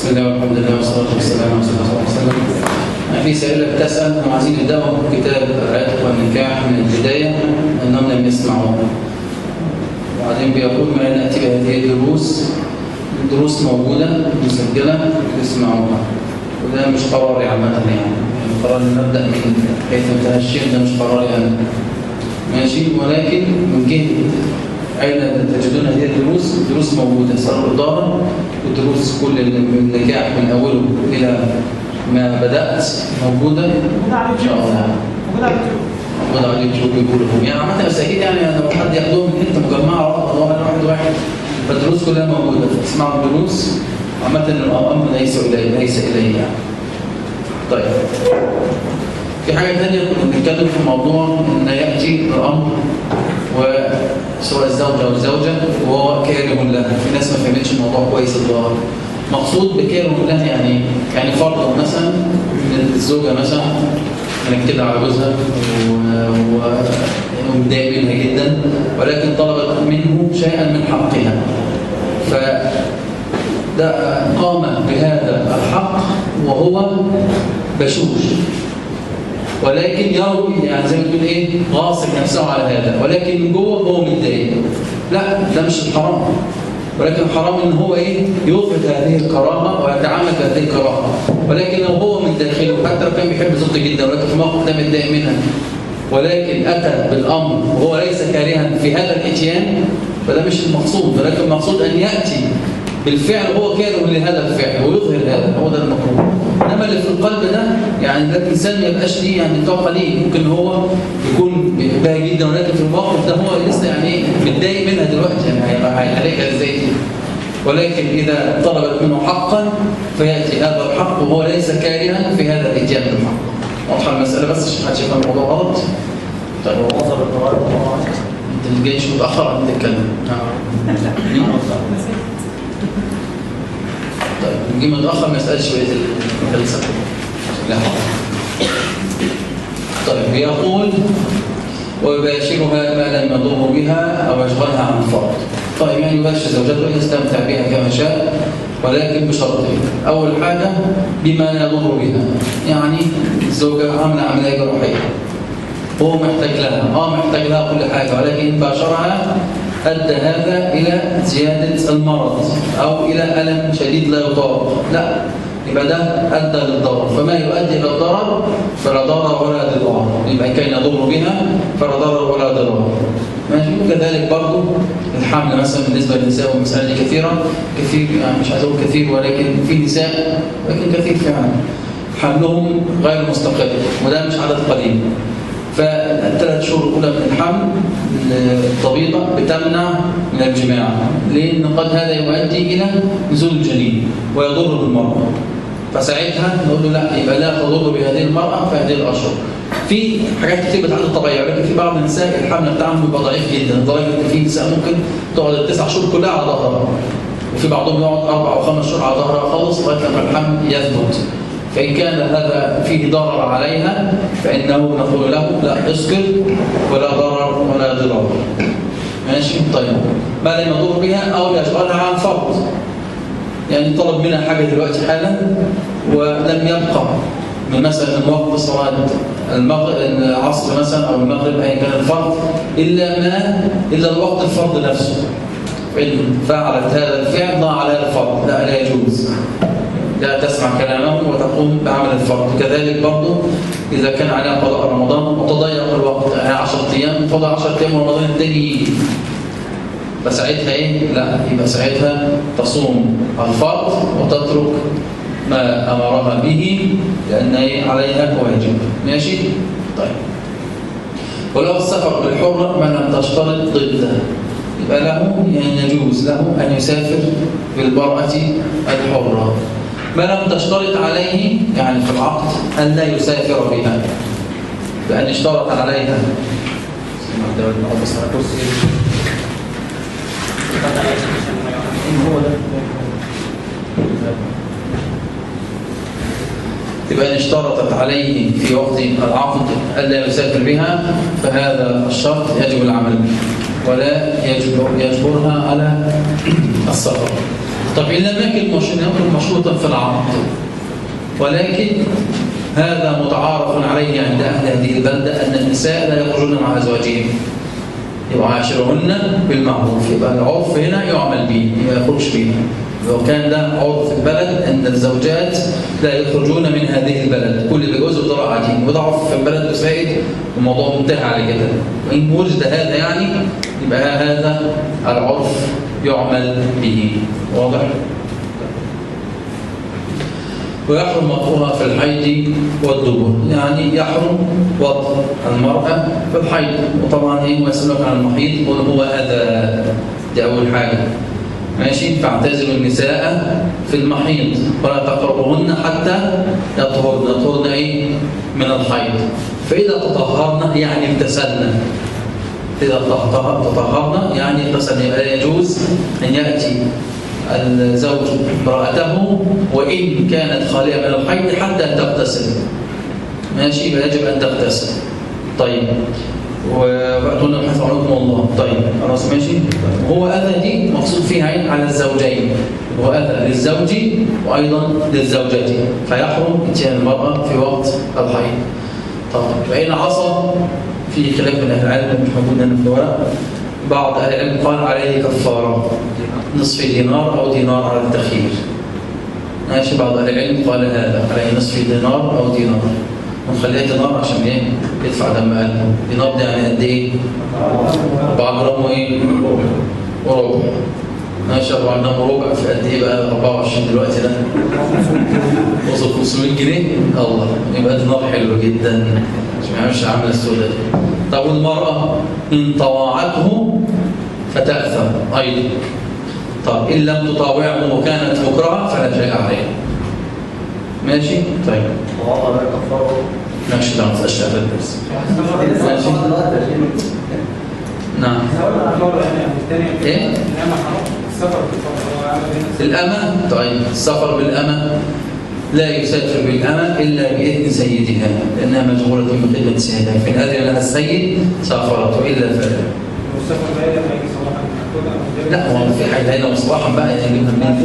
بسم الله والحمد لله والصلاة والسلام على رسول الله صلى الله عليه وسلم. في سائلة بتسأل هم عايزين يبدأوا كتاب العتق والنكاح من البداية أنهم لم يسمعوه، وبعدين بيقول ما نأتي بهذه الدروس موجودة مسجلة تسمعوها، وده مش قراري عامة يعني قرار نبدأ من حيث انتهى الشيخ، ده مش قراري أنا ماشي، ولكن من جهة أين تجدون هذه الدروس موجودة، صار الإدارة ودروس كل النكاح من أوله إلى ما بدأت موجودة إن شاء الله. موجودة على اليوتيوب يقولهم يعني عامة، بس أكيد يعني لو حد ياخدوهم من حتة مجمعة واحد فالدروس كلها موجودة، تسمعوا الدروس عامة. الأمر ليس إليه يعني. طيب في حاجة ثانية كنا بنتكلم في موضوع إن يأتي الأمر وسواء الزوجة أو الزوجة وهو كاره لها. في ناس ما فهمتش الموضوع كويس الظاهر. مقصود بكاره لها يعني فرض مثلا من الزوجة مثلا منكدة على جوزها ومتضايق منها جدا، ولكن طلبت منه شيئا من حقها، فده قام بهذا الحق وهو بشوش، ولكن يروي يعني زي ما تقول ايه غاصب نفسه على هذا، ولكن من جوه هو متضايق. لا ده مش الحرام، ولكن الحرام ان هو ايه يفرض هذه الكرامه ويتعامل بهذه الكرامه، ولكن لو هو من داخله حتى لو كان بيحب زوجته جدا ولكن في موقف ده متضايق منها، ولكن اتى بالامر وهو ليس كارها في هذا الاتيان، فده مش المقصود، ولكن المقصود ان ياتي بالفعل هو كاره لهذا الفعل ويظهر هذا، هو ده المطلوب. انما اللي في القلب ده يعني ده الانسان ما يبقاش ليه يعني طاقه ليه، ممكن هو يكون بيحبها جدا ولكن في الموقف ده هو لسه يعني متضايق منها دلوقتي، يعني هيعالجها ازاي دي؟ ولكن اذا طلبت منه حقا فياتي هذا الحق وهو ليس كارها في هذا الاتيان بالحق. واضحه المساله بس عشان ما تشوف الموضوع غلط. طيب هو وصل القرار انت اللي جايش متاخر انت تتكلم. طيب نجي متأخر ما يسألش شوية الجلسة. لا. طيب يقول ويباشرها ما لم يضر بها أو يشغلها عن فرض. طيب يعني يباشر زوجته يستمتع بها كما شاء، ولكن بشرطين. أول حاجة بما يضر بها، يعني الزوجة عاملة عملية جراحية هو محتاج لها كل حاجة، ولكن إن باشرها أدى هذا إلى زيادة المرض أو إلى ألم شديد لا يطاق، لا يبقى ده أدى للضرر، فما يؤدي إلى الضرر فلا ضرر ولا ضرار، يبقى كان يضر بها فلا ضرر ولا ضرار. ماشي. وكذلك برضه الحمل مثلا بالنسبة للنساء، والمسألة دي كثير يعني مش عايز أقول كثير، ولكن في نساء لكن كثير فعلا حملهم غير مستقر، وده مش عدد قليل. فالثلاث شهور الأولى من الحمل الطبيبة بتمنع من الجماع، لأن قد هذا يؤدي إلى نزول الجنين ويضر بالمرأة، فساعتها نقول له لا، يبقى لا تضر بهذه المرأة في هذه الأشهر. في حاجات كتير بتعدد طبيعية، ولكن في بعض النساء الحمل بتاعهم بيبقى ضعيف جدا لدرجة إن في نساء ممكن تقعد ال9 شهور كلها على ظهرها، وفي بعضهم يقعد 4 أو 5 شهور على ظهرها خالص لغاية لما الحمل يثبت. فإن كان هذا فيه ضرر عليها فإنه نقول له لا اصبر ولا ضرر ولا ضرار. ماشي. طيب ما لم يضر بها أو يشغلها عن فرض، يعني طلب منها حاجة دلوقتي حالا ولم يبقى من مثلا من وقت صلاة العصر مثلا أو المغرب أي كان الفرض إلا الوقت الفرض نفسه، فإن فعلت هذا الفعل ضاع عليها الفرض، لا يجوز، لا تسمع كلامه وتقوم بعمل الفرض. كذلك برضه إذا كان عليها قضاء رمضان وتضيق الوقت، يعني 10 أيام فضل 10 أيام ورمضان الثاني يجي، فساعتها إيه؟ لا، يبقى ساعتها تصوم الفرض وتترك ما أمرها به لأن عليها واجب. ماشي؟ طيب. ولو السفر بالحرة ما لم تشترط ضده، يبقى له يعني يجوز له أن يسافر بالمرأة الحرة ما لم تشترط عليه، يعني في العقد أن لا يسافر بها، بأن اشترط عليها يبقى إن اشترطت عليه في وقت العقد ألا يسافر بها فهذا الشرط يجب العمل به ولا يجبرها على السفر. طب إن لم يكن مشروطا في العقد ولكن هذا متعارف عليه عند أهل هذه البلدة أن النساء لا يخرجن مع أزواجهن، يعاشرهن بالمعروف، يبقى العرف هنا يعمل به، ما يخرجش به. لو كان ده عرف في البلد أن الزوجات لا يخرجون من هذه البلد، كل اللي جوزه بضرع قاعدين، وده عرف في البلد وسائد، الموضوع منتهى على كده. وإن وجد هذا يعني يبقى هذا العرف يعمل به. واضح؟ ويحرم وطئها في الحيض والدبر، يعني يحرم وطئ المرأة في الحيض. وطبعا ايه ويسألك عن المحيض قل هو أذى، دي أول حاجة. ماشي. فاعتزلوا النساء في المحيض ولا تقربوهن حتى يطهرن. يطهرن ايه؟ من الحيض. فإذا تطهرن يعني امتثلن. إذا تطهرن يعني امتثلن. لا يجوز أن يأتي الزوج امرأته وإن كانت خالية من الحيض حتى تغتسل. ماشي. يجب أن تغتسل. طيب. وأتونا بحث عنكم الله. طيب خلاص ماشي. هو أذى دي مقصود فيها عين على الزوجين، هو أذى للزوج وأيضا للزوجة، فيحرم اتيان المرأة في وقت الحيض. طيب فإن عصى، في خلاف من أهل العلم مش موجود هنا في الورق، بعض أهل العلم قال عليه كفارة نصف دينار أو دينار على التخيير. ماشي. بعض أهل العلم قال هذا عليه نصف دينار أو دينار، ونخليها دينار عشان ايه؟ يدفع دم قلبه. دينار ده يعني قد ايه؟ 4 جرام وايه؟ وربع. ماشي. 4 جرام وربع في قد ايه بقى؟ 24 دلوقتي ده وصل 500 جنيه. الله، يبقى دينار حلو جدا، مش عامله السوداء دي. طب والمرأة إن طواعته فتأثم أيضا. طب إن لم تطاوعه وكانت مكرهة فلا شيء عليه. ماشي. طيب ماشي. ده ما تسألش في الدرس. ماشي. نعم. ايه؟ الأمة. طيب السفر بالأمة لا يسافر بالأمة إلا بإذن سيدها لأنها مشغولة بخدمة سيدها، فإن أذن لها السيد سافرت وإلا فلا. لا هو في حاجة هنا مصباحا بقى يعني ما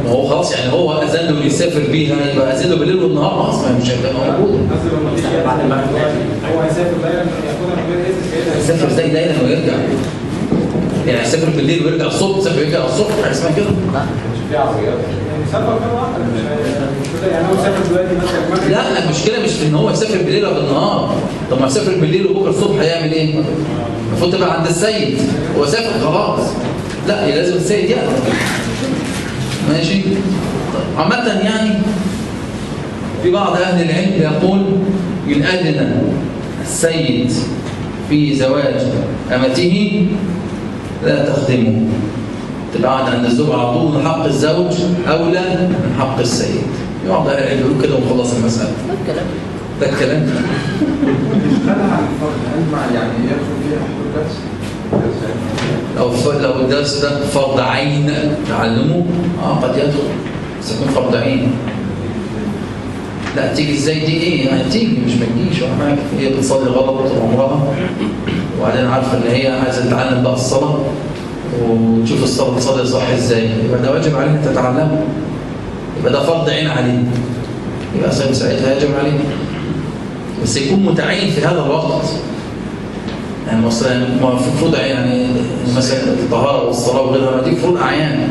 هو خلاص يعني هو أذن له يسافر بيها، يبقى أذن له بالليل والنهار أصلا مش هيبقى موجود. هو هيسافر ليلا يسافر زي ليلا ويرجع، يعني يسافر بالليل ويرجع الصبح، يسافر ويرجع الصبح، حاجة اسمها كده. لا المشكلة مش في ان هو يسافر بالليل او بالنهار. طب ما يسافر بالليل وبكره الصبح هيعمل ايه؟ المفروض تبقى عند السيد، هو سافر خلاص. لا لازم السيد يأتي. ماشي. طيب عامة يعني في بعض اهل العلم يقول إن أذن السيد في زواج أمته لا تخدمه، تبقى قاعد عند الزوج على طول، حق الزوج أولى من حق السيد. يقعد أهل العلم يقول كده وخلص المسألة. ده الكلام. يعني يدخل فيها الدرس؟ لو الدرس ده فرض عين تعلمه قد يدخل، بس يكون فرض عين. لا تيجي ازاي دي ايه؟ يعني تيجي مش ما تجيش ولا حاجه، هي بتصلي غلط طول عمرها وبعدين عارفه ان هي عايزه تتعلم بقى الصلاه وتشوف الصلاه تصلي صح ازاي، يبقى ده واجب عليها تتعلمه، يبقى ده فرض عين عليه، يبقى ساعتها يجب عليه، بس يكون متعين في هذا الوقت. يعني مثلا المفروض يعني مثلا الطهاره والصلاه وغيرها دي فروض اعيان،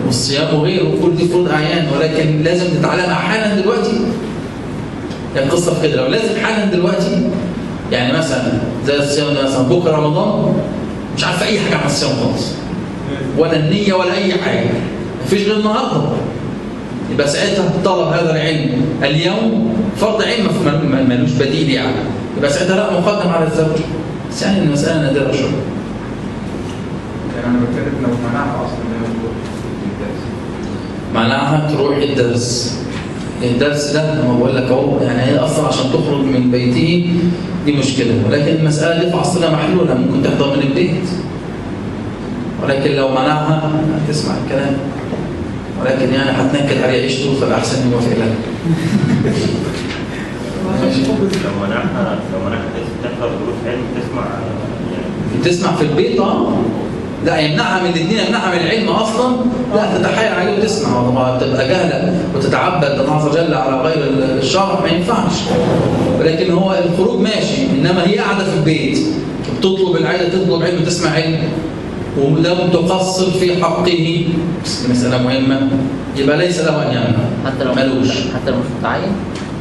والصيام وغيره كل دي فروض اعيان، ولكن لازم تتعلمها حالا دلوقتي. يعني القصه في كده، لو لازم حالا دلوقتي يعني مثلا زي الصيام ده مثلا بكره رمضان مش عارف اي حاجه عن الصيام خالص ولا النيه ولا اي حاجه، مفيش غير النهارده، يبقى ساعتها طلب هذا العلم اليوم فرض عين ملوش بديل، يعني يبقى ساعتها لا مقدم على الزوج، بس يعني المساله نادره شويه. يعني انا بتكلم لو منعها اصلا منعها تروح الدرس ده ما بقول لك اهو، يعني هي اصلا عشان تخرج من بيته دي مشكله، ولكن المساله دي في عصرنا محلوله، ممكن تحضر من البيت، ولكن لو منعها هتسمع الكلام، ولكن يعني هتنكد عليه عيشته فالاحسن يوافق لها. لو منعها تحضر دروس علم تسمع، يعني تسمع في البيت لا يمنعها من الاثنين، يمنعها من العلم اصلا، لا تتحايل عليه وتسمع، وتبقى جاهله وتتعبد الله عز وجل على غير الشرع ما ينفعش. ولكن هو الخروج ماشي، انما هي قاعده في البيت بتطلب العلم، تطلب علم وتسمع علم ولم تقصر في حقه، مسألة مهمة، يبقى ليس له أن يمنع. حتى لو ملوش. حتى لو مش متعين؟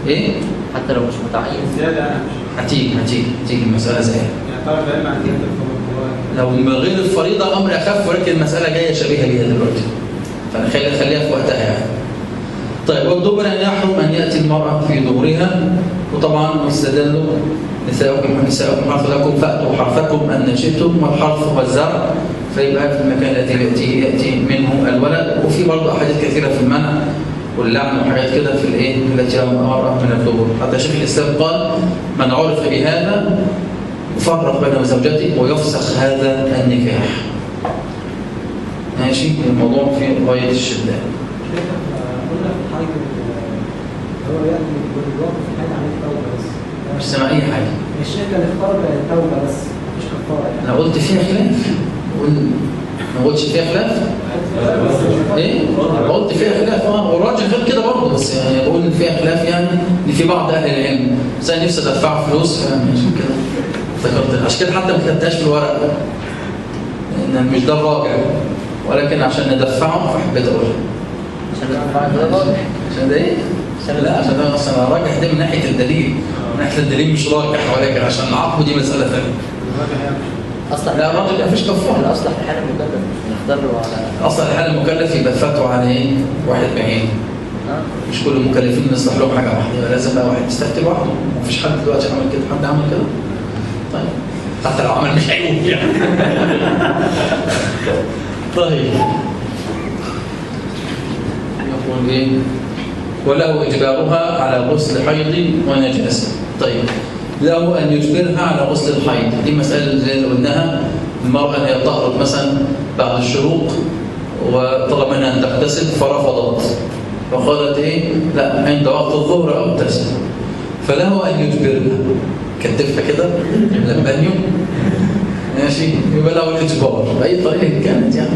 إيه؟ حتى لو مش متعين زيادة هتيجي المسألة زي يعني طالب العلم عن زيادة الفضل. لو من غير الفريضة أمر أخف، ولكن المسألة جاية شبيهة بيها دلوقتي، فنخليها في وقتها يعني. طيب، والدبر أن يحرم أن يأتي المرأة في دبرها، وطبعا استدلوا نساؤكم حرث لكم فأتوا حرثكم أن شئتم، والحرث هو الزرع، فيبقى في المكان الذي يأتي منه الولد. وفي برضه أحاديث كثيرة في المنع واللعن وحاجات كده في الإيه التي المرأة من الدبر. حتى شيخ الإسلام قال: من عرف بهذا يفرق بين زوجته ويفسخ هذا النكاح. ماشي، الموضوع في غاية الشدة. قلنا في الحيض هو يأتي بالوقت في الحيض عن التوبة بس. مش سامع أي حاجة. الشيخ كان اختار التوبة بس مفيش كفارة يعني. أنا قلت فيها خلاف. ما قلتش فيها خلاف؟ إيه؟ أنا قلت فيها خلاف، والراجل غير كده برضه، بس يعني بقول إن فيها خلاف، يعني إن في بعض أهل العلم بس أنا نفسي أدفع فلوس، عشان كده افتكرت، عشان كده حتى ما كتبتهاش في الورق، لأن مش ده الراجع، ولكن عشان ندفعه فحبيت أقولها. عشان تدفع كده واضح. عشان ده إيه؟ لا، عشان ده أصلا راجح ده من ناحية الدليل، من ناحية الدليل مش راجح، ولكن عشان نعاقبه دي مسألة ثانية. اصلا لا، الراجل ما فيش كفاره. الاصلح الحاله المكلف مش نختار له على اصلا الحاله المكلف يبقى فتوى على ايه؟ واحد بعينه. مش كل المكلفين يصلح لهم حاجه واحده، يبقى لازم بقى واحد يستفتي لوحده. مفيش حد دلوقتي عمل كده، حد عمل كده؟ طيب، حتى لو عمل مش هيقوم يعني. طيب، يقول ايه؟ وله اجبارها على غسل حيض ونجاسه. طيب، له أن يجبرها على غسل الحيض. دي مسألة زي اللي قلناها، المرأة هي تخرج مثلا بعد الشروق وطلب منها أن تغتسل فرفضت، فقالت إيه؟ لا، عند وقت الظهر أغتسل، فله أن يجبرها، كتفها كده لبانيو، ماشي، يبقى له الإجبار بأي طريقة كانت يعني،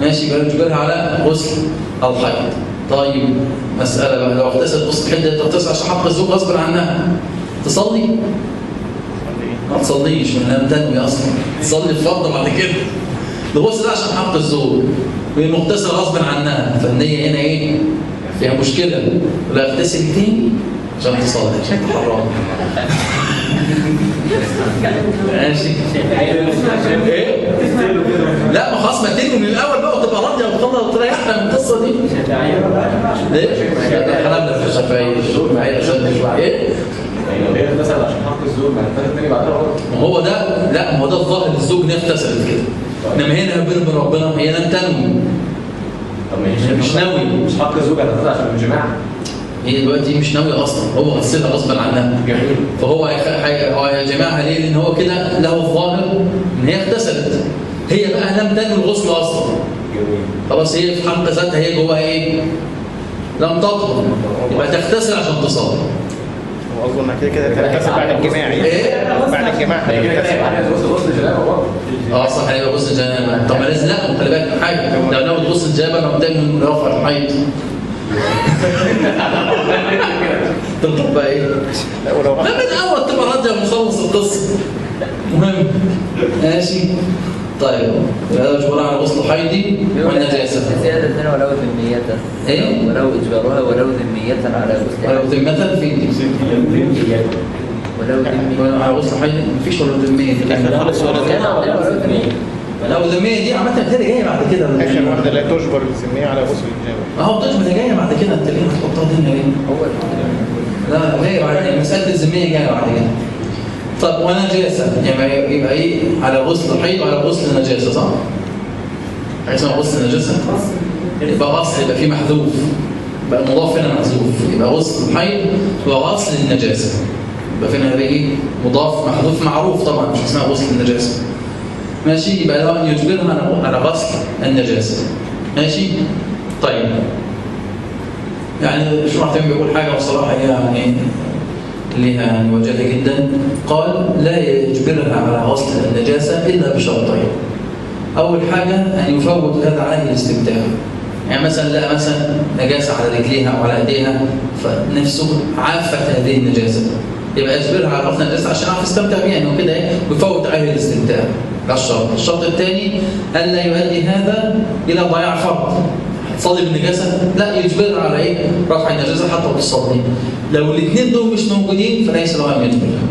ماشي، يبقى يجبرها على غسل الحيض. طيب، مسألة بقى، لو اغتسلت غسل الحيض تغتسل عشان حق الزوج غصب عنها، تصلي؟ ما تصليش، ما لم تنوي اصلا، تصلي الفرض بعد كده. الغسل ده عشان حق الزوج، وهي مغتسله غصب عنها، فالنيه هنا ايه؟ فيها مشكله، ولا اغتسل تاني عشان تصلي، عشان حرام. ماشي؟ ايه؟ لا، ما خلاص، ما تنوي من الاول بقى وتبقى راضيه وتخلص وتريحنا من القصه دي. ليه؟ حرامنا في الشفايف، معايا ايه؟ هي مثلا عشان حق الزوج ما ينفعش تاني بعدها برضه. ما هو ده، لا، ما هو ده الظاهر، الزوج انها اغتسلت كده، انما هنا بين ربنا هي لم تنوي. طب ما هي مش ناوي، مش حق الزوج هتغتسل عشان الجماع. هي دلوقتي مش ناويه اصلا، هو غسلها غصبا عنها. جميل. فهو هو جماعه ليه؟ لان هو كده له الظاهر ان هي اغتسلت، هي بقى لم تنوي الغسل اصلا. جميل. خلاص، هي في حق ذاتها هي جواها ايه؟ لم تطهر، يبقى تغتسل عشان تصلي. واظن كده تغتسل بعد الجماع يعني. ايه؟ بعد الجماع هتغتسل. غسل جنابه برضه. صح، هيبقى غسل جنابه. طب ما لازم، لا، خلي بالك من حاجه، لو ناوي غسل جنابه لو بتعمل من رفع الحيض تطلب بقى ايه؟ لا، من اول تبقى راضيه ومخلص القصه. مهم، ماشي. طيب، هذا اجبارها على غسل الحيض والنجاسه. زيادة هنا ولو ذمية. ايه؟ ولو إجبارها ولو ذمية على غسل. ولو ذمة في ولو ذمية على غسل الحيض مفيش ولو ذمية دي. خالص ولا كان عندنا ولو ذمية. لو ذمية دي عامة بتلاقي جاية بعد كده. اخر واحده لا تجبر الذميه على غسل الجنابه. ما هو بتجبر جاية بعد كده، انت ليه هتحطها هنا ليه؟ هو لا، جاية بعد كده، مسألة الذمية جاية بعد كده. طب، ونجاسة يبقى ايه؟ على غسل الحيض وعلى غسل النجاسة، صح؟ حاجة اسمها غسل النجاسة؟ يبقى غسل، يبقى فيه محذوف، يبقى المضاف هنا محذوف، يبقى غسل الحيض وغسل النجاسة. يبقى فينا هذا ايه؟ مضاف محذوف معروف طبعا، مش اسمها غسل النجاسة. ماشي، يبقى له أن يجبرها على غسل النجاسة. ماشي؟ طيب، يعني شو راح بيقول حاجة بصراحة يعني لها يعني وجهة جدا. قال: لا يجبرها على غسل النجاسة إلا بشرطين. أول حاجة أن يفوت هذا عليه الاستمتاع. يعني مثلا لا مثلا نجاسة على رجليها أو على أيديها فنفسه عافت هذه النجاسة، يبقى يجبرها على رفع النجاسة عشان يعرف يستمتع بيها، إنه كده يفوت عليه الاستمتاع. ده الشرط. الشرط الثاني ألا يؤدي هذا إلى ضياع فرض. تصلي بالنجاسة؟ لا، يجبرها على إيه؟ رفع النجاسة حتى تصلي. لو الاثنين دول مش موجودين فليس له أن يجبرها.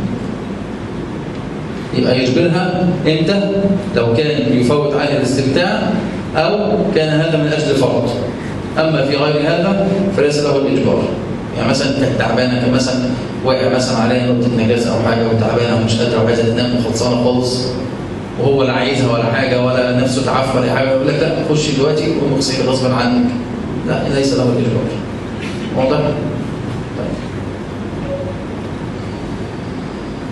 يبقى يجبرها إمتى؟ لو كان يفوت عليه الاستمتاع أو كان هذا من أجل فرض. أما في غير هذا فليس له الإجبار. يعني مثلا كانت تعبانة، كان مثلا واقع مثلا عليها نقطة نجاسة أو حاجة وتعبانة ومش قادرة وعايزة تنام وخلصانة خالص، وهو لا عايزها ولا حاجة ولا نفسه تعافى ولا حاجة، يقول لك لا خش دلوقتي وقوم اغسلي غصبا عنك. لا، ليس له الإجبار. واضح؟ طيب.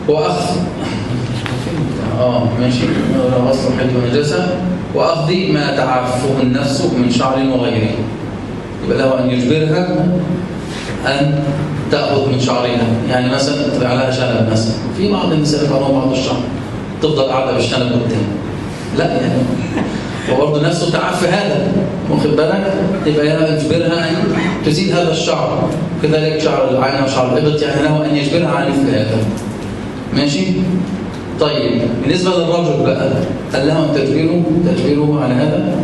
وأخذ ماشي، غسل الحد والنجاسة وأخذ ما تعافه النفس من شعر وغيره. يبقى له أن يجبرها أن تأخذ من شعرها. يعني مثلا تطلع لها شنب مثلا، في بعض النساء يطلعون بعض الشعر تفضل قاعدة بالشنب قدام، لا يعني وبرضه نفسه تعافي هذا، واخد بالك؟ يبقى له أن يجبرها أن تزيد هذا الشعر، كذلك شعر العين وشعر الإبط، يعني له أن يجبرها على مثل هذا. ماشي؟ طيب بالنسبة للرجل بقى، هل له أن تجبيره على هذا؟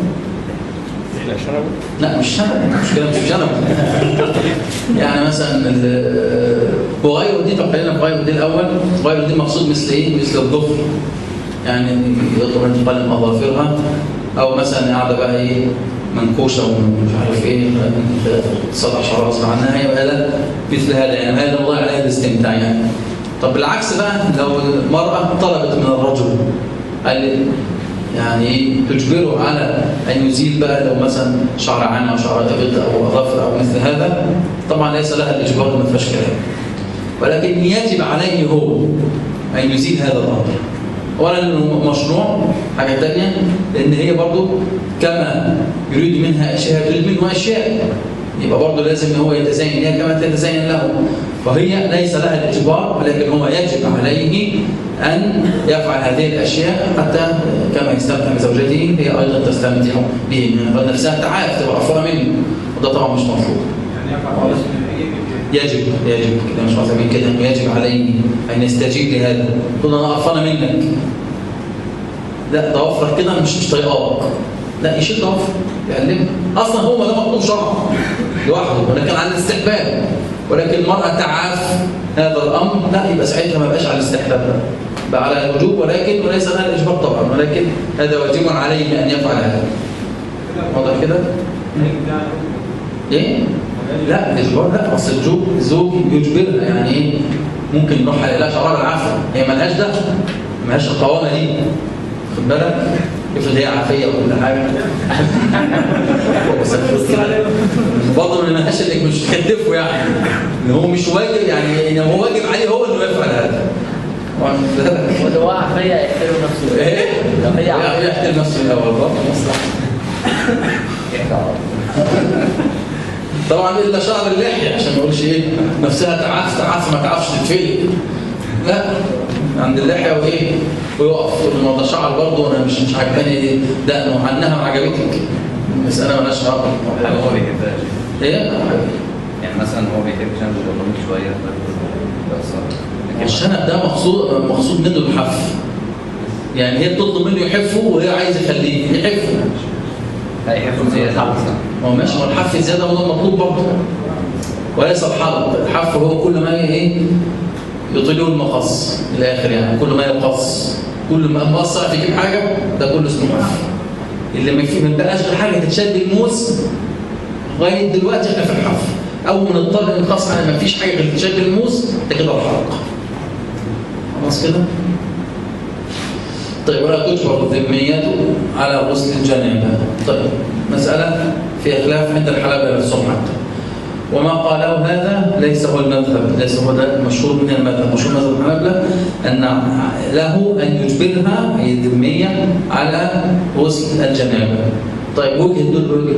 لا مش شنب، مش كده، مش شنب. يعني مثلا وغيره دي، طب خلينا في غيره دي الأول. غيره دي مقصود مثل إيه؟ مثل الظفر، يعني يطلب أن تقلم أظافرها، أو مثلا قاعدة بقى إيه منكوشة ومش عارف إيه تصلح شعرها غصب عنها، يبقى لا مثل هذا، يعني هذا والله عليه الاستمتاع يعني. طب بالعكس بقى، لو المرأة طلبت من الرجل قال يعني تجبره على أن يزيل بقى لو مثلا شعر عانة أو شعر إبط أو أظافر أو مثل هذا، طبعا ليس لها الإجبار، ما فيهاش كلام، ولكن يجب عليه هو أن يزيل هذا الأمر. أولا إنه مشروع، حاجة ثانية لأن هي برضو كما يريد منها أشياء تريد منه أشياء، يبقى برضو لازم هو يتزين هي كما تتزين له، فهي ليس لها الإجبار، ولكن هو يجب عليه أن يفعل هذه الأشياء حتى كما يستمتع بزوجته هي أيضا تستمتع به، من نفسها تعاف تبقى أفضل منه، وده طبعا مش مطلوب. يجب كده، مش عارفين كده انه يجب عليه ان يستجيب لهذا. تقول انا قرفانه منك، لا ضوافرك كده مش طايقاك، لا يشيل ضوافر يعلمها. اصلا هو ده مطلوب شرعا لوحده، ولكن على الاستحباب. ولكن المراه تعاف هذا الامر، لا يبقى ساعتها ما يبقاش على الاستحباب، بقى على الوجوب، ولكن وليس لها الاجبار طبعا، ولكن هذا واجب عليه ان يفعل هذا. واضح كده؟ ايه؟ لا الإجبار لا، أصل الزوج يجبرها، يعني إيه؟ ممكن نروح على شراب العافية، هي ملهاش ده، ملهاش القوامة دي، خد بالك؟ افرض هي عافية وكل حاجة برضه ما ملهاش إنك مش تكلفه، يعني إن هو مش واجب، يعني إن هو واجب عليه هو إنه يفعل هذا. ولو هو عافية يحترم نفسه. إيه؟ لو هي عافية يحترم نفسه الأول برضه مصلحة. طبعا الا شعر اللحيه عشان ما اقولش ايه نفسها تعاف ما تعرفش تتفلق، لا عند اللحيه وايه ويقف تقول له ده شعر برضه انا مش عاجباني دقنه عنها ما عجبتك، المساله مالهاش علاقه. هو بيحبهاش ايه يعني مثلا هو بيحب شنب البنطلون شويه الشنب ده مقصود منه الحف، يعني هي بتطلب منه يحفه وهي عايزه يخليه يحفه. هيحبه زياده هو ماشي، هو الحف زياده هو المطلوب برضه، وليس الحلق. الحف هو كل ما ايه يطيله المقص الاخر، يعني كل ما يقص، كل ما مقص تجيب حاجه ده كله اسمه حف. اللي ما بقاش غير حاجه تتشد الموس لغايه دلوقتي احنا في الحف، اول ما نضطر نقص على ما فيش حاجه غير تتشد الموس ده كده الحلق. خلاص كده. طيب ولا تجبر الذمية على غسل الجنابة. طيب مسألة في خلاف عند الحنابلة نفسهم حتى، وما قاله هذا ليس هو المذهب، ليس هو ده المشهور من المذهب. مشهور مذهب الحنابلة أن له أن يجبرها أي الذمية على غسل الجنابة. طيب وجه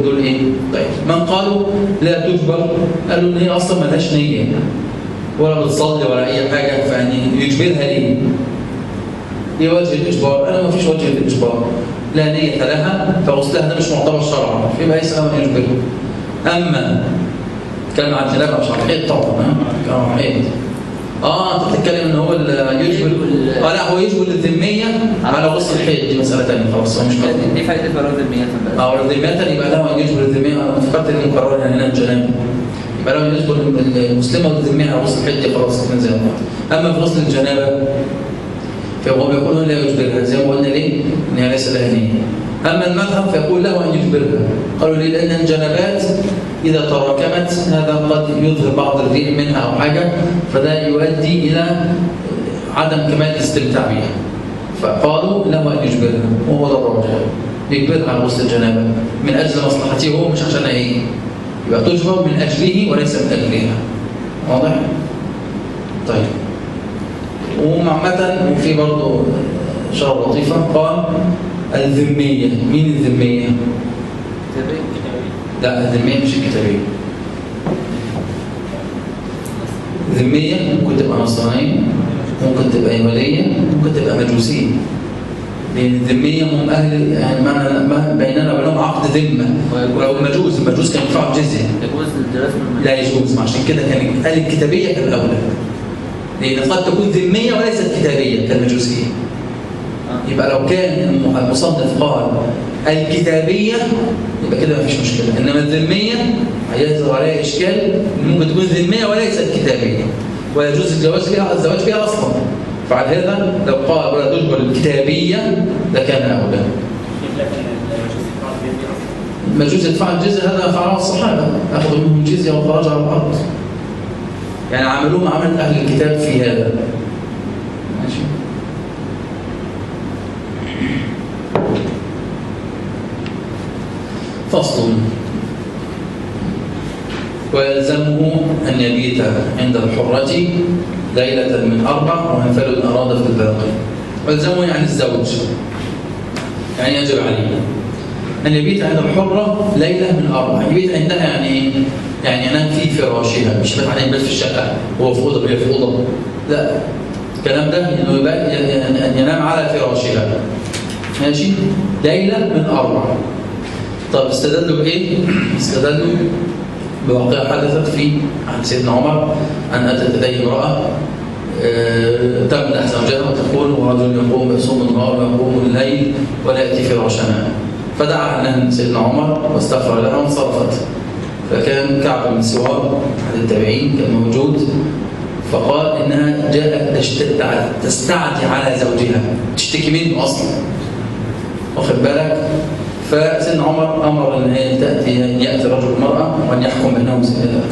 دول إيه؟ طيب من قالوا لا تجبر قالوا إن هي أصلا ملهاش نية ولا بتصلي ولا أي حاجة، فيعني يجبرها ليه؟ ايه وجه الاجبار؟ انا ما فيش وجه للاجبار، لا نية لها فغسلها ده مش معتبر شرعا، يبقى يسأل من يجبره. أما تتكلم عن الجنابة مش عن الحيض طبعا، كلام عن الحيض. انت بتتكلم ان هو يجبر لا هو يجبر الذميه على غسل الحيض، دي مساله ثانيه خلاص مش مهم. دي فائده فرض ذميه بقى. ذميه يبقى له ان يجبر الذميه. انا فكرت ان مقرر هنا الجنابه يبقى له ان يجبر المسلمه والذميه على غسل الحيض، دي خلاص كده زي بعض. اما في غسل الجنابه فهو بيقول لا يجبرها زي ما قلنا ليه؟ انها ليس لها نيه. اما المذهب فيقول له ان يجبرها. قالوا ليه؟ لان الجنابات إذا تراكمت هذا قد يظهر بعض الريح منها أو حاجة، فده يؤدي إلى عدم كمال الاستمتاع بها. فقالوا له أن يجبرها، وهو ده الراجح، يجبرها على غسل الجنابة من أجل مصلحته هو، مش عشان إيه؟ يبقى تجبر من أجله وليس من أجلها. واضح؟ طيب. وعامة وفي برضه شرط لطيفة، قال الذمية. مين الذمية؟ لا الذمية مش الكتابية. الذمية ممكن تبقى نصرانية، ممكن تبقى يهودية، ممكن تبقى مجوسية. لأن الذمية هم أهل يعني ما بيننا وبينهم عقد ذمة. ولو المجوس كان يدفعوا الجزية. يجوز الجواز من لا يجوز، عشان كده كان قال الكتابية كان الأولى. لأن قد تكون ذمية وليست كتابية كالمجوسية. يبقى لو كان المصنف قال الكتابية يبقى كده مفيش مشكلة، إنما الذمية هيظهر عليها إشكال، ممكن تكون ذمية وليست كتابية ويجوز الزواج فيها أصلا. فعلى هذا لو قال ولا تجبر الكتابية لكان أولى. المجوس يدفع الجزية، هذا فعله الصحابة، أخذوا منهم الجزية وخرجوا على الأرض. يعني عملوه معاملة أهل الكتاب في هذا. ماشي. فصل. ويلزمه أن يبيت عند الحرة ليلة من 4 وينفل إن أراد في الباقي. ويلزمه يعني الزوج، يعني يجب عليه أن يبيت عند الحرة ليلة من 4. يبيت عندها يعني ينام في فراشها، مش بعدين يبات في الشقة هو في أوضة وهي في أوضة، لا. الكلام ده إنه أن ينام على فراشها. ماشي. ليلة من 4. طب استدلوا بإيه؟ استدلوا بواقعة حدثت في عن سيدنا عمر أن أتت إليه امرأة تمدح زوجها وتقول ورجل يقوم يصوم النهار ويقوم الليل ولا يأتي فراشنا، فدعا عنها سيدنا عمر واستغفر لها وانصرفت. فكان كعب بن سوار أحد التابعين كان موجود، فقال إنها جاءت تستعدي على زوجها، تشتكي منه أصلا، واخد بالك؟ فسيدنا عمر أمر أن يأتي رجل المرأة وأن يحكم بينهم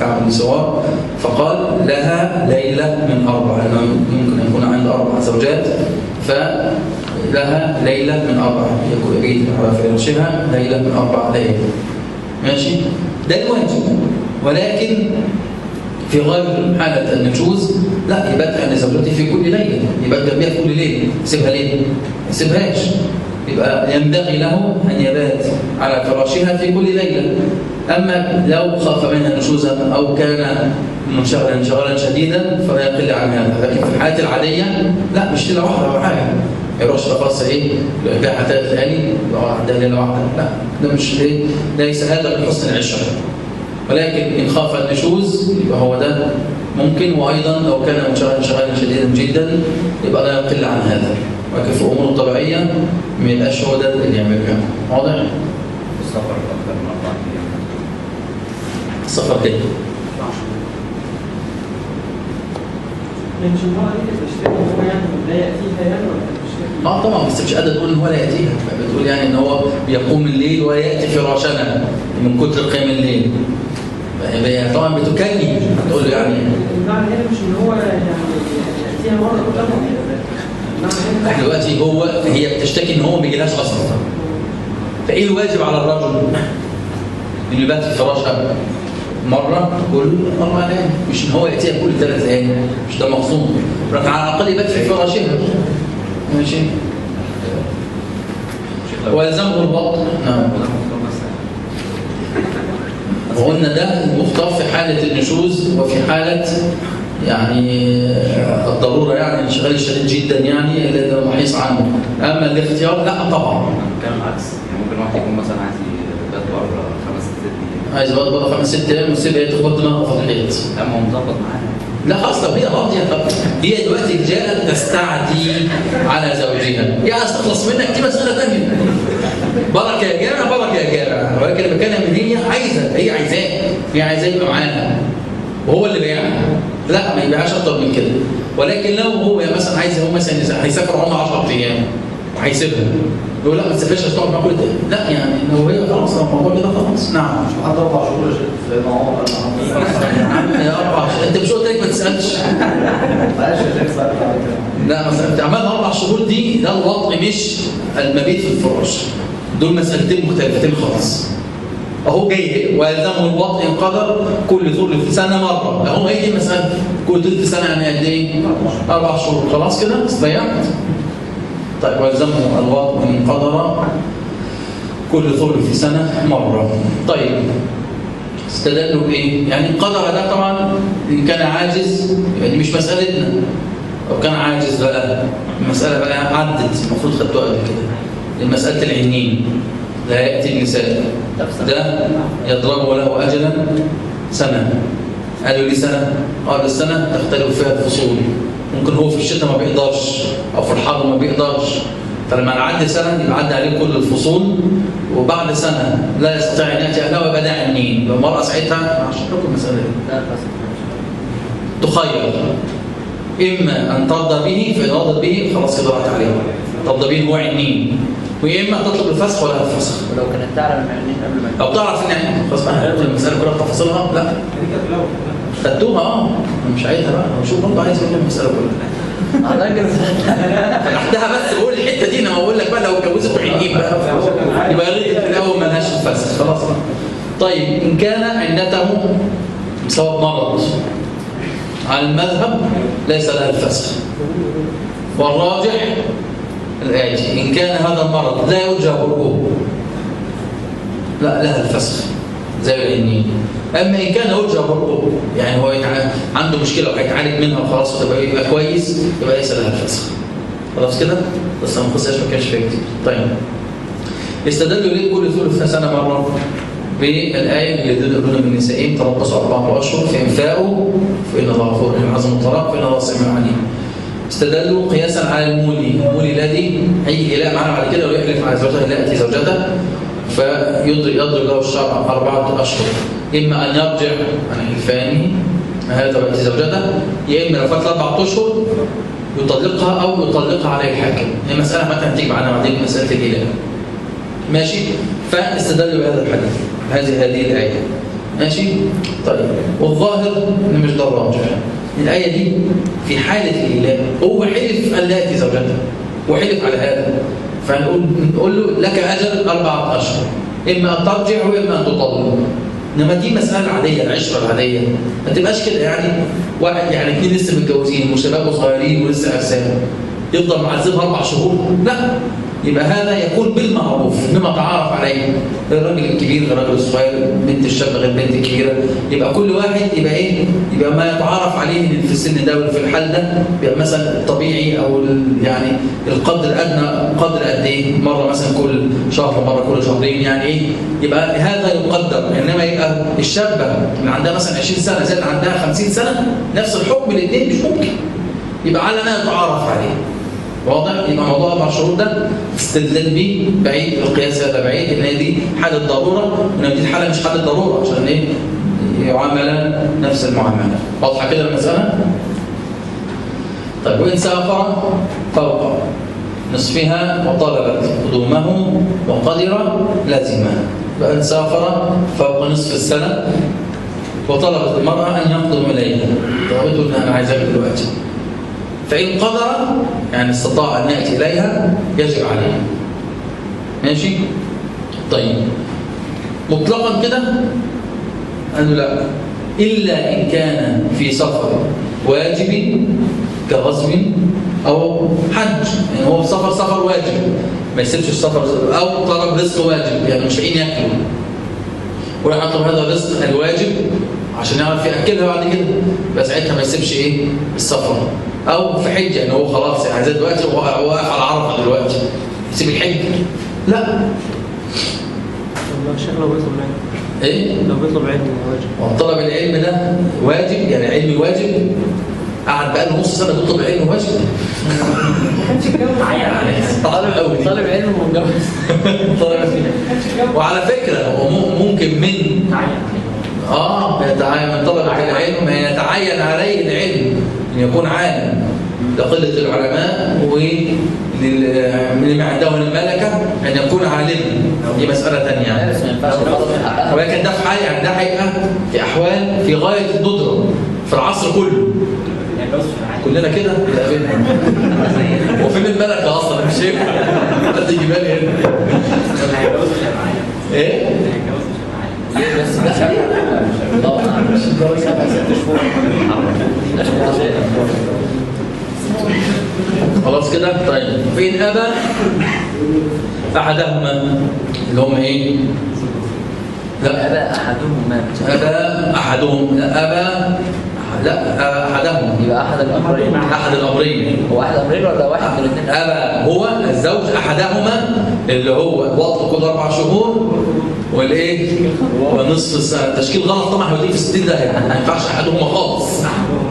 كعب بن سوار، فقال لها ليلة من 4، لأنه ممكن يكون عند 4 زوجات، فلها ليلة من 4 يكون يبيت على فراشها ليلة من 4 ليالي. ماشي؟ ده الواجب. ولكن في غير حالة النشوز لا، يبات عند زوجته في كل ليلة، يبات جنبها في كل ليلة. يسيبها ليه؟ ما يسيبهاش. يبقى ينبغي له أن يبات على فراشها في كل ليلة. أما لو خاف منها نشوزا أو كان انشغالا شديدا فلا يقل عن هذا. لكن في الحالات العادية لا، مش ليلة واحدة ولا حاجة، ما يروحش خاصة جاء 3 ليالي عندها ليلة واحدة، لا، ده مش ليس هذا من حسن العشرة. ولكن إن خاف النشوز يبقى هو ده ممكن، وأيضا لو كان انشغالا شديدا جدا يبقى لا يقل عن هذا. ولكن في الأمور الطبيعية ما يبقاش هو ده اللي يعمله. واضح؟ السفر أكثر من 4 أيام. السفر كده. مش المرأة دي بتشتكي إن هو يعني لا يأتيها يعني ولا بتشتكي؟ طبعا، بس مش قادر تقول ان هو لا يأتيها، بتقول يعني ان هو بيقوم الليل ويأتي فراشنا من كتر قيام الليل. طبعا بتكلم تقول له يعني المعنى هنا مش ان هو يعني يأتيها مرة كل مرة. احنا دلوقتي هي بتشتكي ان هو ما بيجيلهاش اصلا. فايه الواجب على الرجل؟ انه يبات في فراشها مرة كل 4 ليالي، مش ان هو يأتيها كل 3 ليالي، مش ده مقصود. لكن على الاقل يبات في فراشها. ماشي. ويلزمه البطن. نعم. وقلنا ده مختار في حالة النشوز وفي حالة يعني الضرورة يعني الانشغال الشديد جدا يعني اللي ده محيص عنه. أما الاختيار لا طبعا. كان العكس، يعني ممكن واحد يكون مثلا عايز يبات بره 5-6 أيام. عايز يبقى بره 5-6 أيام ويسيبها هي تخبط دماغها في الحيط. أما هو مظبط معاها. لا خلاص لو هي راضية هي دلوقتي جاءت تستعدي على زوجها، يا استخلص منك دي مسألة ثانية. بركة يا جامع بركة يا جامع، ولكن اللي بتكلم ان هي عايزاه يبقى معاها وهو اللي بيعها، لا ما يبيعهاش اكتر من كده. ولكن لو هو مثلا عايز هو مثلا هيسافر عمره 10 ايام وهيسيبها يقول لا ما تسافرش هتقعد معاك كل ده، لا يعني لو هي خلاص الموضوع كده خلاص. نعم مش حد 4 شهور في معاهم يا 4 شهور انت مش قلت لك ما تسالش؟ معلش يا شيخ سألت على كده. لا مثلا انت عمال 4 شهور دي ده الوضع مش المبيت في الفراش، دول مسألتين مختلفتين خالص. اهو جاي ويلزمه الوطء ان قدر كل ثلث سنه مره، اهو هي دي المساله كل ثلث سنه يعني قد ايه؟ 4 شهور خلاص كده استريحت. طيب ويلزمه الوطء ان قدر كل ثلث سنه مره. طيب استدلوا بايه؟ يعني القدر ده طبعا ان كان عاجز يعني مش مسالتنا، لو كان عاجز بقى المساله بقى عدت المفروض خدتوها قبل كده، مساله العنين لا يأتي النساء ده يضرب له أجلا سنة. قالوا لي سنة، قالوا السنة تختلف فيها الفصول، ممكن هو في الشتاء ما بيقدرش أو في الحر ما بيقدرش، فلما نعدي سنة يبقى عدى عليه كل الفصول، وبعد سنة لا يستطيع أن يأتي أهلها ويبقى ده عنين، يبقى المرأة ساعتها عشان لكم المسألة دي تخير إما أن ترضى به، فإن رضت به خلاص كده راحت عليه، ترضى به هو عنين، ويا اما تطلب الفسخ ولا الفسخ. ولو كانت تعلم العنين قبل ما او تعرف ان خلاص بقى المساله كلها بتفاصيلها لا دي كانت في الاول خدتوها انا مش عايزها بقى، انا بشوف برضه عايز اقول المساله كلها فتحتها بس بقول الحته دي، انا بقول لك بقى لو اتجوزت وعنين بقى يبقى غير الاول مالهاش الفسخ خلاص. طيب ان كان عنته بسبب مرض على المذهب ليس لها الفسخ، والراجح الآتي إن كان هذا المرض لا يرجى برؤه لا لها الفسخ زي العنين. أما إن كان يرجى برؤه يعني هو عنده مشكلة وهيتعالج منها وخلاص ويبقى كويس يبقى ليس لها الفسخ خلاص كده، بس ما نخصهاش ما كانش فيها كتير. طيب استدلوا ليه كل ثلث سنة مرة بالآية اللي يدلون من نسائهم تربصوا 4 أشهر فإن فاءوا فإن الله غفور رحيم عزم الطلاق فإن الله سميع عليم. استدلوا قياسا على المولي الذي هيجي يلاقي معانا بعد كده ويحلف على زوجته لا يأتي زوجته فيضرب له الشرع 4 أشهر، إما أن يرجع عن حلفانه هذا ويأتي زوجته، يا إما لو فات 4 أشهر يطلقها أو يطلقها عليه الحاكم. هي مسألة ما تنتج معنا بعدين مسألة الإله ماشي. فاستدلوا بهذا الحديث هذه الآية ماشي. طيب والظاهر إن مش ده الراجح، الآية دي في حالة الإله هو حلف أن لا يأتي زوجته وحلف على هذا، فنقول له لك أجل 4 أشهر إما أن ترجع وإما أن تطلق. إنما دي مسألة عادية، العشرة العادية ما تبقاش كده يعني واحد يعني 2 لسه متجوزين وشباب صغيرين ولسه أجسام يفضل معذبها 4 شهور، لا يبقى هذا يكون بالمعروف بما تعارف عليه، الراجل الكبير غير الراجل الصغير، بنت الشاب غير البنت الكبيره، يبقى كل واحد يبقى ايه، يبقى ما يتعارف عليه في السن ده وفي الحال ده، يبقى مثلا الطبيعي او يعني القدر الادنى قدر قد ايه، مره مثلا كل شهر مره كل شهرين يعني ايه، يبقى هذا يقدر. انما يبقى الشابه اللي عندها مثلا 20 سنه زي اللي عندها 50 سنه نفس الحكم الاثنين مش ممكن، يبقى على ما يتعارف عليه. واضح؟ يبقى موضوع 4 شهور ده استدلال بيه بعيد، القياس هذا بعيد، ان هي دي حاله ضروره وان دي الحاله مش حاله ضروره عشان ايه؟ يعاملان نفس المعامله. واضحه كده المساله؟ طيب وان سافر فوق نصفها وطلبت قدومه وقدر لازمه، وان سافر فوق نصف السنه وطلبت المراه ان يقدم اليها، طلبته ان انا عايزاك دلوقتي، فإن قدر يعني استطاع أن يأتي إليها يجب عليه ماشي. طيب مطلقا كده قالوا لا إلا إن كان في سفر واجب كغزو أو حج، يعني هو في سفر واجب ما يسيبش السفر، أو طلب رزق واجب يعني مش عين يأكل ويعطل هذا الرزق الواجب عشان يعرف ياكلها بعد كده، يبقى ساعتها ما يسيبش ايه السفر. او في حجه ان هو خلاص يعني زي دلوقتي هو واقف على عرفه دلوقتي يسيب الحج؟ لا. طب الشيخ لو بيطلب العلم ايه؟ لو بيطلب علم واجب. وطلب العلم ده واجب، يعني علم واجب. قعد بقى له نص سنه بيطلب العلم واجب. طالب علم ومتجوز. وعلى فكره هو ممكن من يتعين من طلب العلم ما يتعين عليه العلم ان يكون عالم لقله العلماء ومن عنده الملكه ان يكون عالما. دي مساله ثانيه يعني. ولكن ده في حال يعني ده هيبقى في احوال في غايه الندره في العصر كله. كلنا كده وفين الملكه اصلا مش هينفع حد يجيبها لي هنا. ايه؟ بس مش الجواز 7-6 شهور. خلاص كده. طيب فين ابى احدهما اللي هم ايه؟ لا أبى أحدهما. ابى احدهم لا احدهما يبقى أحد الأمرين. احد الامرين. هو أحد الأمرين ولا واحد من الاثنين؟ ابى هو الزوج احدهما اللي هو الوطء كل 4 شهور والايه؟ ونصف السنه. تشكيل غلط طبعا هيوديك في 60 ده يعني ما ينفعش احدهما خالص.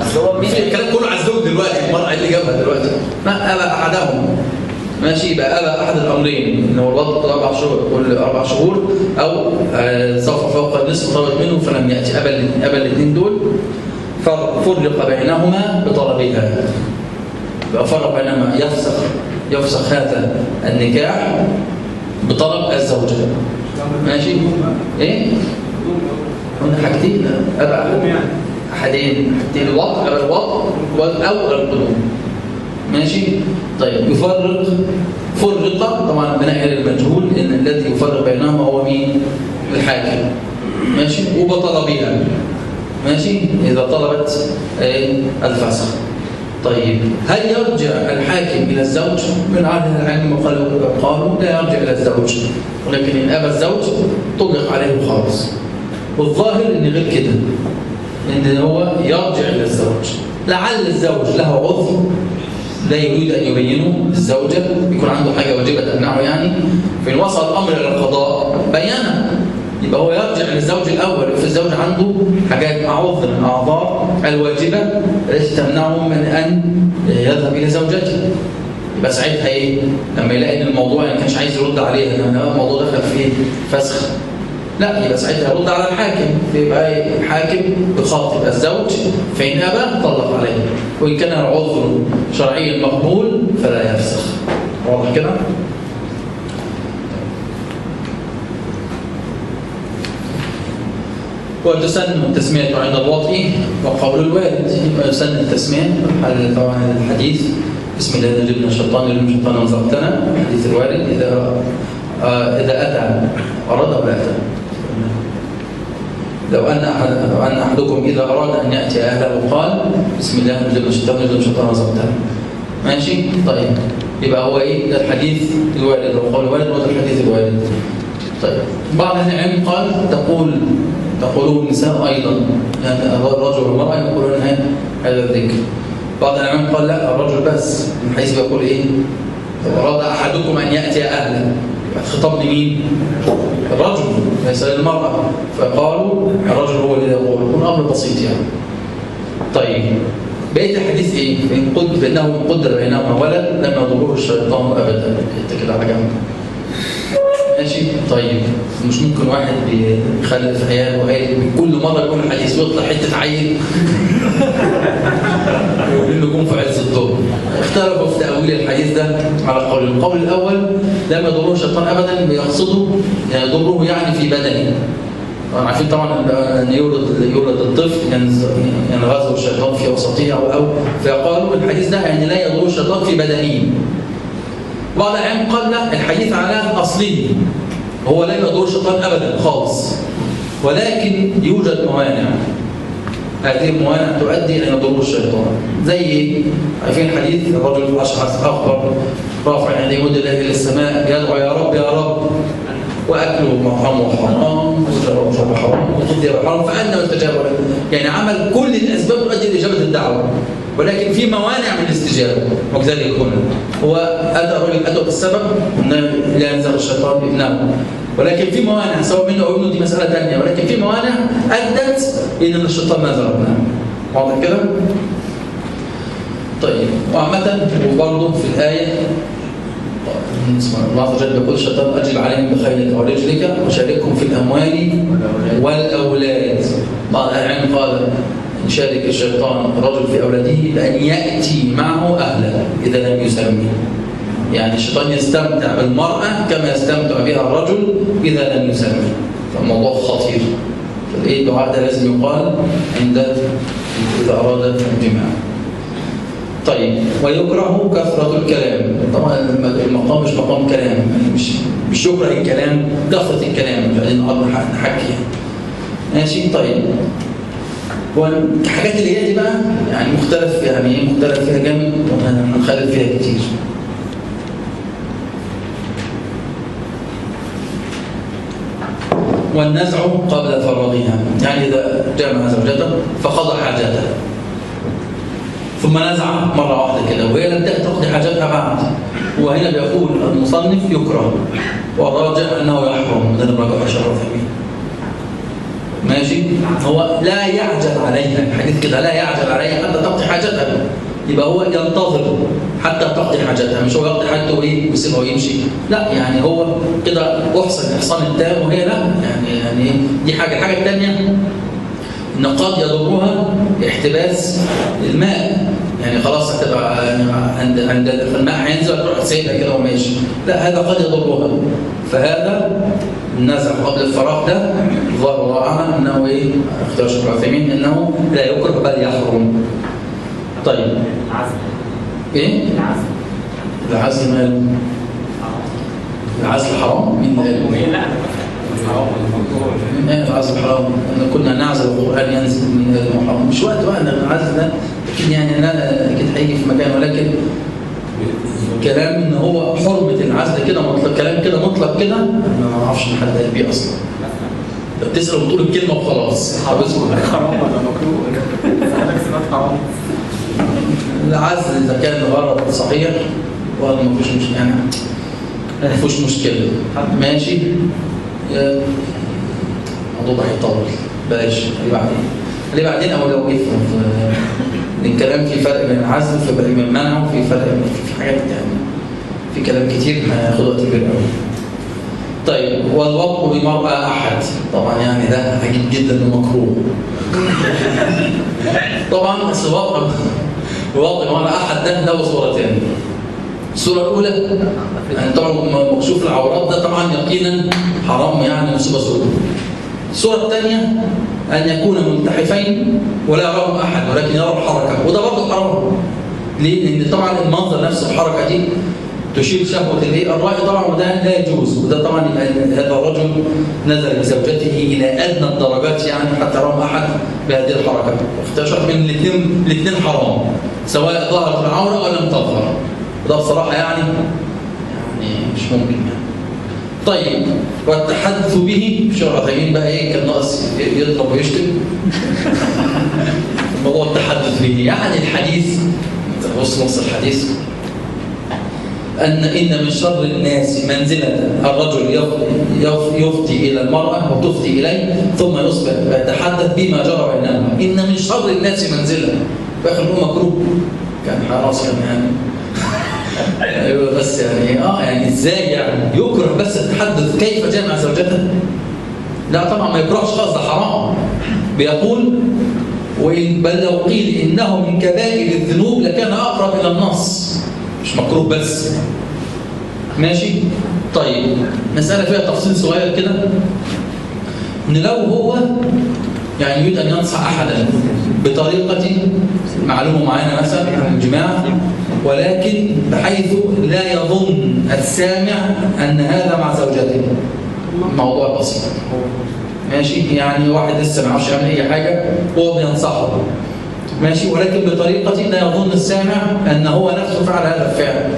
أصل هو مين؟ الكلام كله على الزوج دلوقتي، المرأة اللي جابها دلوقتي. لا ابى احدهم. ماشي يبقى ابى احد الامرين ان هو الوضع كل 4 شهور كل 4 شهور او سوف فوق النصف طلبت منه فلم ياتي. ابى الاثنين دول فرق بينهما بطلبها. يبقى فرق بينهما يفسخ هذا النكاح بطلب الزوجة. ماشي؟ ايه؟ هنا حاجتين. ابى حاجتين الوضع او القدوم. ماشي؟ طيب فرق طبعا بناء على المجهول ان الذي يفرق بينهما هو مين؟ الحاكم. ماشي؟ وبطلبها. ماشي؟ اذا طلبت الفسخ. طيب هل يرجع الحاكم الى الزوج؟ من اهل العلم قالوا لا يرجع الى الزوج، ولكن ان ابى الزوج طلق عليه خالص. والظاهر ان غير كده، ان هو يرجع الى الزوج. لعل الزوج له عذر لا يريد ان يبينه للزوجه، يكون عنده حاجه واجبه تمنعه يعني، فان وصل الامر الى القضاء بينه. يبقى هو يرجع للزوج الاول. في الزوج عنده حاجات عذر من الاعذار الواجبه التي تمنعه من ان يذهب الى زوجته. يبقى ساعتها ايه؟ لما يلاقي ان الموضوع ما كانش عايز يرد عليه ان الموضوع دخل فيه فسخ، لا يبقى ساعتها يرد على الحاكم. يبقى الحاكم بخاطب الزوج فإن أبى طلق عليه، وإن كان العذر شرعي مقبول فلا يفسخ. واضح كده؟ وتسن التسمية عند الوطء وقول الوالد. يبقى يسن التسمية طبعا الحديث بسم الله نجبنا الشيطان لم الشيطان رزقتنا، حديث الوالد إذا أتى أراد ولا أتى. لو أن أحدكم إذا أراد أن يأتي أهله قال بسم الله نجبنا الشيطان رزقتنا. ماشي؟ طيب يبقى هو إيه؟ ده الحديث الوالد وقول الوالد وده الحديث الوالد. طيب بعض أهل العلم قال تقولون النساء أيضا، يعني الرجل والمرأة يقولون هذا الذكر. بعض العلماء قال لا الرجل بس، من حيث يقول إيه؟ أراد أحدكم أن يأتي أهله، خطاب لمين؟ الرجل ليس للمرأة. فقالوا الرجل هو الذي يقول. يكون أمر بسيط يعني. طيب بقية الحديث إيه؟ فإنه قدر بينهما ولد لم يضره الشيطان أبدا. أنت كده على جنب. ماشي؟ طيب مش ممكن واحد بيخلف عيال وعيل كل مرة يقول الحديث ويطلع حتة عيل ويقول له قوم في عز الظهر. اختلفوا في تأويل الحديث ده على قول. القول الأول لم يضره الشيطان أبدا، يقصده يضره يعني في بدنه. عارفين طبعا أن يولد الطفل ينغزه الشيطان في وسطه أو فقالوا الحديث ده يعني لا يضره الشيطان في بدنه. بعض العلم قال لا الحديث على أصله هو لا يضر الشيطان أبدا خالص، ولكن يوجد موانع. هذه الموانع تؤدي إلى يضر الشيطان. زي ايه؟ عارفين الحديث الرجل الأشعث أخبر رافع يديه يمد الله إلى السماء يدعو يا رب يا رب. واكله مطعمه حرام وشربه حرام وغذي حرام فانه يستجاب له. يعني عمل كل الاسباب تؤدي لاجابه الدعوه، ولكن في موانع من الاستجابه. وكذلك هنا هو الرجل اتى بالسبب ان لا ينزغ الشيطان ابنه، ولكن في موانع سواء منه او ابنه دي مساله ثانيه، ولكن في موانع ادت الى ان الشيطان نزغ ابنه. واضح كده؟ طيب وعامة وبرضه في الآية الله عز وجل يقول الشيطان أجلب عليهم بخيلك ورجلك وشاركهم في الأموال والأولاد. بعض أهل العلم قال يشارك الشيطان الرجل في أولاده بأن يأتي معه أهله إذا لم يسمي. يعني الشيطان يستمتع بالمرأة كما يستمتع بها الرجل إذا لم يسمي. فالموضوع خطير. الدعاء ده لازم يقال إذا أراد الجماع. طيب ويكره كثرة الكلام. طبعا المقام مش مقام كلام، يعني مش يكره الكلام، كثرة الكلام مش عايزين نقعد نحكي ماشي. طيب والحاجات اللي هي دي بقى يعني مختلف، يعني ايه مختلف فيها جامد وهنخالف فيها كتير. والنزع قبل فراغها، يعني إذا جامع زوجته فقضى حاجته ثم نزع مرة واحدة كده وهي لم تقضي حاجتها بعد، وهنا بيقول المصنف يكره والراجع أنه يحرم. ده الراجع أشرف فيه ماشي. هو لا يعجل عليها، الحديث كده لا يعجل عليها حتى تقضي حاجتها، يبقى هو ينتظر حتى تقضي حاجتها، مش هو يقضي حاجته وإيه ويسيبها ويمشي، لا يعني هو كده أحسن الإحسان التام، وهي لا يعني دي الحاجة الثانية إن قد يضرها احتباس الماء، يعني خلاص هتبقى عند الماء هينزل تروح تسيبها كده وماشي، لا هذا قد يضرها. فهذا النزع قبل الفراغ ده ظاهر الله أعلم أنه إيه اختيار الشيخ العثيمين أنه لا يكره بل يحرم. طيب العزل إيه؟ العزل ماله؟ العزل حرام؟ مين قال؟ لا العزل حرام. كنا نعزل القرآن ينزل من المحرم، مش وقت بقى ان العزل ده اكيد يعني انا اكيد هيجي في مكان، ولكن كلام ان هو حرمه العزل كده مطلق، كلام كده مطلق كده ما اعرفش ان حد قال بيه اصلا. بتسال وبتقول الكلمه وخلاص. حرام ولا مكروه؟ عندك سمعت حرام؟ العزل اذا كان الغرض صحيح ولا ما فيش مشكله، يعني ما فيش مشكله ماشي. الموضوع هيطول بلاش اللي بعدين او لو جه الكلام في فرق بين العزل في فرق بين المنع وفي فرق في حاجات يعني في كلام كتير هياخد وقت كبير قوي. طيب والوطء بمرأة أحد، طبعا يعني ده عجيب جدا ومكروه. طبعا الوطء بمرأة أحد ده له صورتين. الصورة الأولى يعني طبعا مكشوف العورات ده طبعا يقينا حرام يعني مصيبة سوداء. الصورة الثانية أن يكون ملتحفين ولا يراه أحد ولكن يرى الحركة، وده برضه حرام. ليه؟ لأن طبعا المنظر نفسه الحركة دي تشير شهوة الرأي طبعا، وده لا يجوز. وده طبعا هذا الرجل نزل بزوجته إلى أدنى الدرجات يعني حتى يراه أحد بهذه الحركة. اختشف من الاثنين حرام سواء ظهرت العورة أو لم تظهر. وده بصراحة يعني مش ممكن يعني. طيب والتحدث به الشيخ العثيمين بقى ايه كان ناقص يضرب ويشتم. موضوع التحدث به يعني الحديث، بص نص الحديث إن من شر الناس منزلة الرجل يفضي إلى المرأة وتفضي إليه ثم يصبح يتحدث بما جرى بينهما. إن من شر الناس منزلة فآخر هو مكروه كان خلاص كان يعني ايوه بس يعني يعني ازاي يعني يكره بس التحدث كيف جامع زوجته؟ لا طبعا ما يكرهش خالص، ده حرام. بيقول بل لو قيل انه من كبائر الذنوب لكان اقرب الى النص، مش مكروه بس ماشي. طيب مسألة فيها تفصيل صغير كده، ان لو هو يعني يريد ان ينصح احدا بطريقة معلومة معينة مثلا عن الجماع، ولكن بحيث لا يظن السامع أن هذا مع زوجته، موضوع بسيط ماشي. يعني واحد لسه ما يعرفش يعمل أي حاجة هو بينصحه ماشي، ولكن بطريقة لا يظن السامع أن هو نفسه فعل هذا الفعل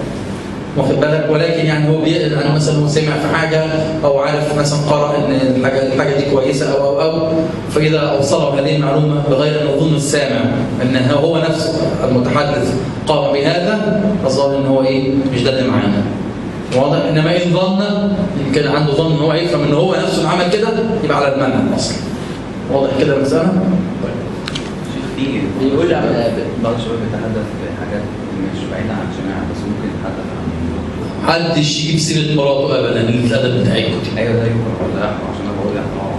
واخد بالك، ولكن يعني هو يعني مثلا هو سمع في حاجه او عارف مثلا قرأ ان الحاجه دي كويسه او فاذا اوصله هذه المعلومه بغير ان يظن السامع ان هو نفسه المتحدث قام بهذا، الظاهر ان هو ايه مش ده اللي معانا. واضح؟ انما ان ظن يمكن عنده ظن ان هو يفهم ان هو نفسه اللي عمل كده يبقى على المنع اصلا. واضح كده المساله؟ في بيقول بعض الشباب بيتحدث في حاجات مش بعيدة عن الجماعة، بس ممكن يتحدث عن محدش يجيب سيره مراته ابدا، الادب بتاعكم دي. ايوه ده يكره ولا يحرم، عشان انا بقول يحرم.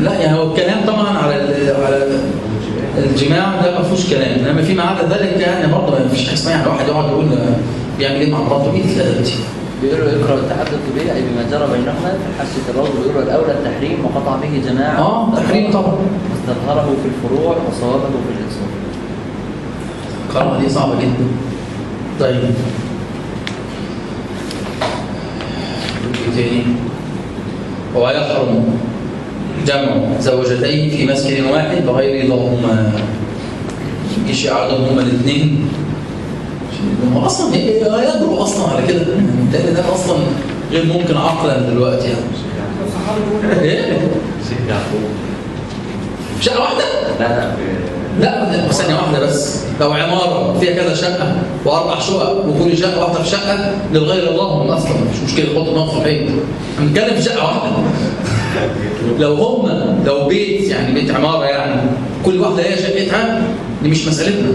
لا يعني هو الكلام طبعا على الجماع ده ما فيهوش كلام، انما فيما عدا ذلك يعني برضه ما فيش حاجه اسمها يعني واحد يقعد يقول بيعمل ايه مع مراته، ايه الادب دي؟ بيقولوا يكره التحدث به أي بما جرى بينهما في حاشية الرجل، بيقولوا الأولى التحريم وقطع به جماعة. تحريم طبعا. واستظهره في الفروع وصوابه في الإنصاف. القراءة دي صعبة جدا. طيب تاني، ويحرم جمع زوجتين في مسكن واحد بغير رضاهما. يجيش يقعدهم هما الاثنين، هو اصلا لا يجرؤ اصلا على كده، بالتالي ده اصلا غير ممكن عقلا دلوقتي يعني. ايه؟ شيخ يعقوب شقه واحده؟ لا ثانيه واحده بس. لو عماره فيها كذا شقه واربع شقق وكل شقه واحده في شقه للغير اللهم اصلا مش مشكله، حط نقط في الحيط. هنتكلم في شقه واحده. لو بيت يعني بيت عماره يعني كل واحده هي شقتها، دي مش مسالتنا.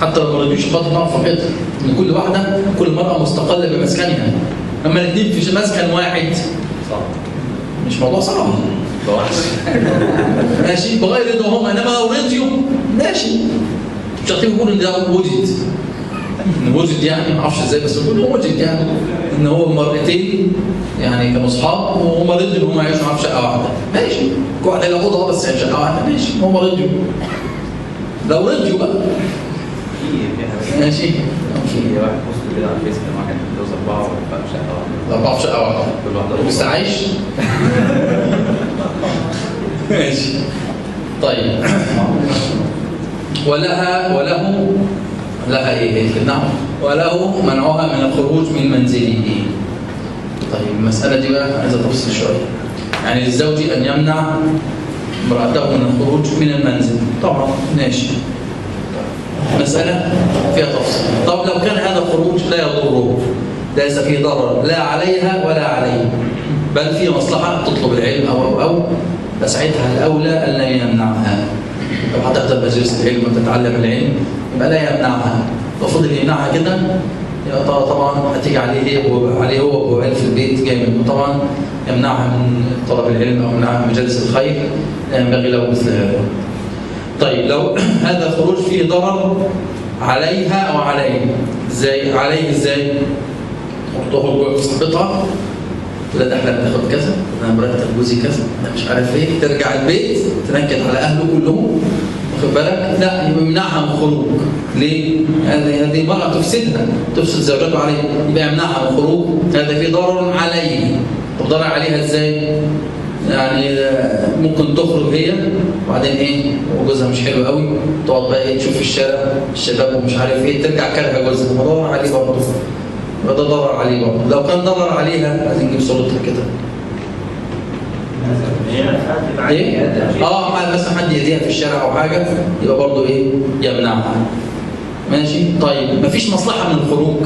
حتى لو ما رضيوش يحطوا نقط في الحيط، ان كل واحده كل مرأة مستقله بمسكنها. اما الاثنين في مسكن واحد صعب، مش موضوع صعب. ماشي بغير رضاهم، انما لو رضيوا ماشي. مش هتيجي يقول ان ده وجد، ان وجد يعني ما اعرفش ازاي، بس يقول وجد يعني ان هو مرتين يعني كانوا اصحاب وهم رضيوا ان هم يعيشوا معاه في شقه واحده، ماشي. كل واحد له اوضه بس يعني شقه واحده، ماشي. هم رضيوا، لو رضيوا بقى ماشي. في واحد بوست كده على الفيس كان واحد متجوز 4 في شقة واحدة. 4 في شقه واحده، كل واحدة لسه عايش. ماشي. طيب لها ايه؟ نعم. وله منعها من الخروج من منزله. طيب المسألة دي بقى عايزة تفصيل شوية. يعني للزوج أن يمنع امرأته من الخروج من المنزل، طبعا ماشي. مسألة فيها تفصيل. طب لو كان هذا الخروج لا يضره، ليس فيه ضرر لا عليها ولا عليه، بل فيه مصلحة تطلب العلم أو فساعتها الأولى أن لا يمنعها. لو هتحضر مجلس العلم وتتعلم العلم يبقى لا يمنعها. لو فضل يمنعها كده يبقى طبعا هتيجي عليه هو وعيل في البيت جامد، وطبعا يمنعها من طلب العلم أو يمنعها من مجالس الخير، لا ينبغي له مثل هذا. طيب لو هذا الخروج فيه ضرر عليها أو عليه، ازاي؟ عليه ازاي؟ تخرج صاحبتها لا ده احنا بناخد كذا، انا مرتب جوزي كذا، انا مش عارف ايه، ترجع البيت تنكد على اهله كلهم، واخد بالك؟ لا يبقى يمنعها من الخروج. ليه؟ هذه المرأة تفسد زوجته عليه، يبقى يمنعها من الخروج. هذا فيه ضرر عليه. طب ضرر عليها ازاي؟ يعني ممكن تخرج هي وبعدين ايه وجوزها مش حلو قوي، تقعد بقى ايه تشوف في الشارع الشباب ومش عارف ايه، ترجع كارهه جوزها، ضرر عليه برضه. ده ضرر عليه برضه. لو كان ضرر عليها عايزين نجيب صورتها كده. ايه؟ مثلا حد يأذيها في الشارع او حاجه يبقى برضه ايه يمنعها. ماشي. طيب مفيش مصلحه من الخروج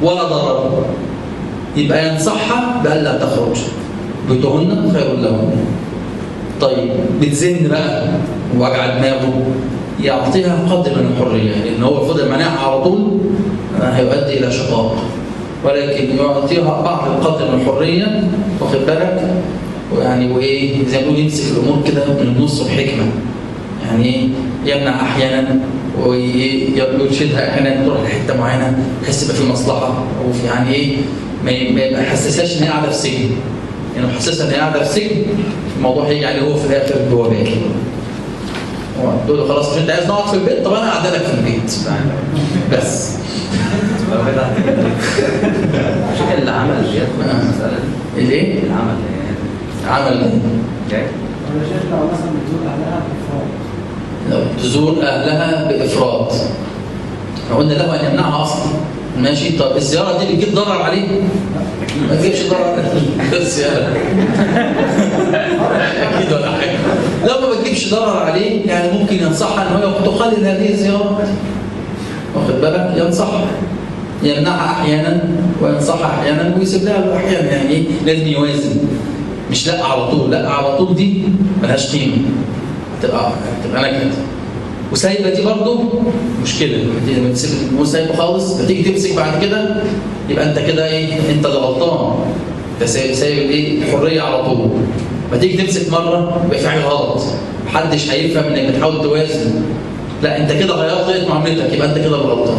ولا ضرر، يبقى ينصحها بألا تخرج، بيوتهن خير لهن. طيب بتزن بقى ووجع دماغه، يعطيها قدر من الحريه، لان هو فضل مناعها على طول هيؤدي الى شقاق، ولكن يعطيها بعض القدر من الحريه، واخد بالك؟ ويعني وايه زي ما بيقولوا يمسك الامور كده من النص بحكمه، يعني يمنع احيانا ويرشدها احيانا تروح لحته معينه تحس يبقى في مصلحه، او في يعني ايه ما يحسسهاش ان هي قاعده في سجن. يعني لو حسسها ان هي قاعده في سجن الموضوع هيجي عليه هو في الاخر بوبال. تقول له خلاص مش انت عايز نقعد في البيت، طب انا قاعده لك في البيت بس. شوف العمل اللي يدخل في المسألة دي. الايه؟ العمل عمل جاي. ولا شيخ لو مثلا بتزور اهلها بافراط، لو تزور اهلها بافراط احنا قلنا له ان يمنعها اصلا. ماشي. طب الزياره دي بتجيب ضرر عليه؟ ما تجيبش ضرر عليه الزياره اكيد ولا حاجه. لو ما بتجيبش ضرر عليه يعني ممكن ينصحها ان هو تقلل هذه الزيارات، واخد بالك؟ ينصحها، يمنعها احيانا وينصحها احيانا ويسيب لها احيانا. يعني ايه؟ لازم يوازن، مش لا على طول. لا على طول دي ملهاش قيمه، تبقى نكد. وسايبه دي برضه مشكله. لما تسيب سايبه خالص بتيجي تمسك بعد كده يبقى انت كده ايه؟ انت اللي غلطان. انت سايب الايه؟ الحريه على طول. ما تيجي تمسك مره يبقى في حاجه غلط، محدش هيفهم انك بتحاول توازن. لا انت كده غيرت طريقه معاملتك، يبقى انت كده اللي غلطان.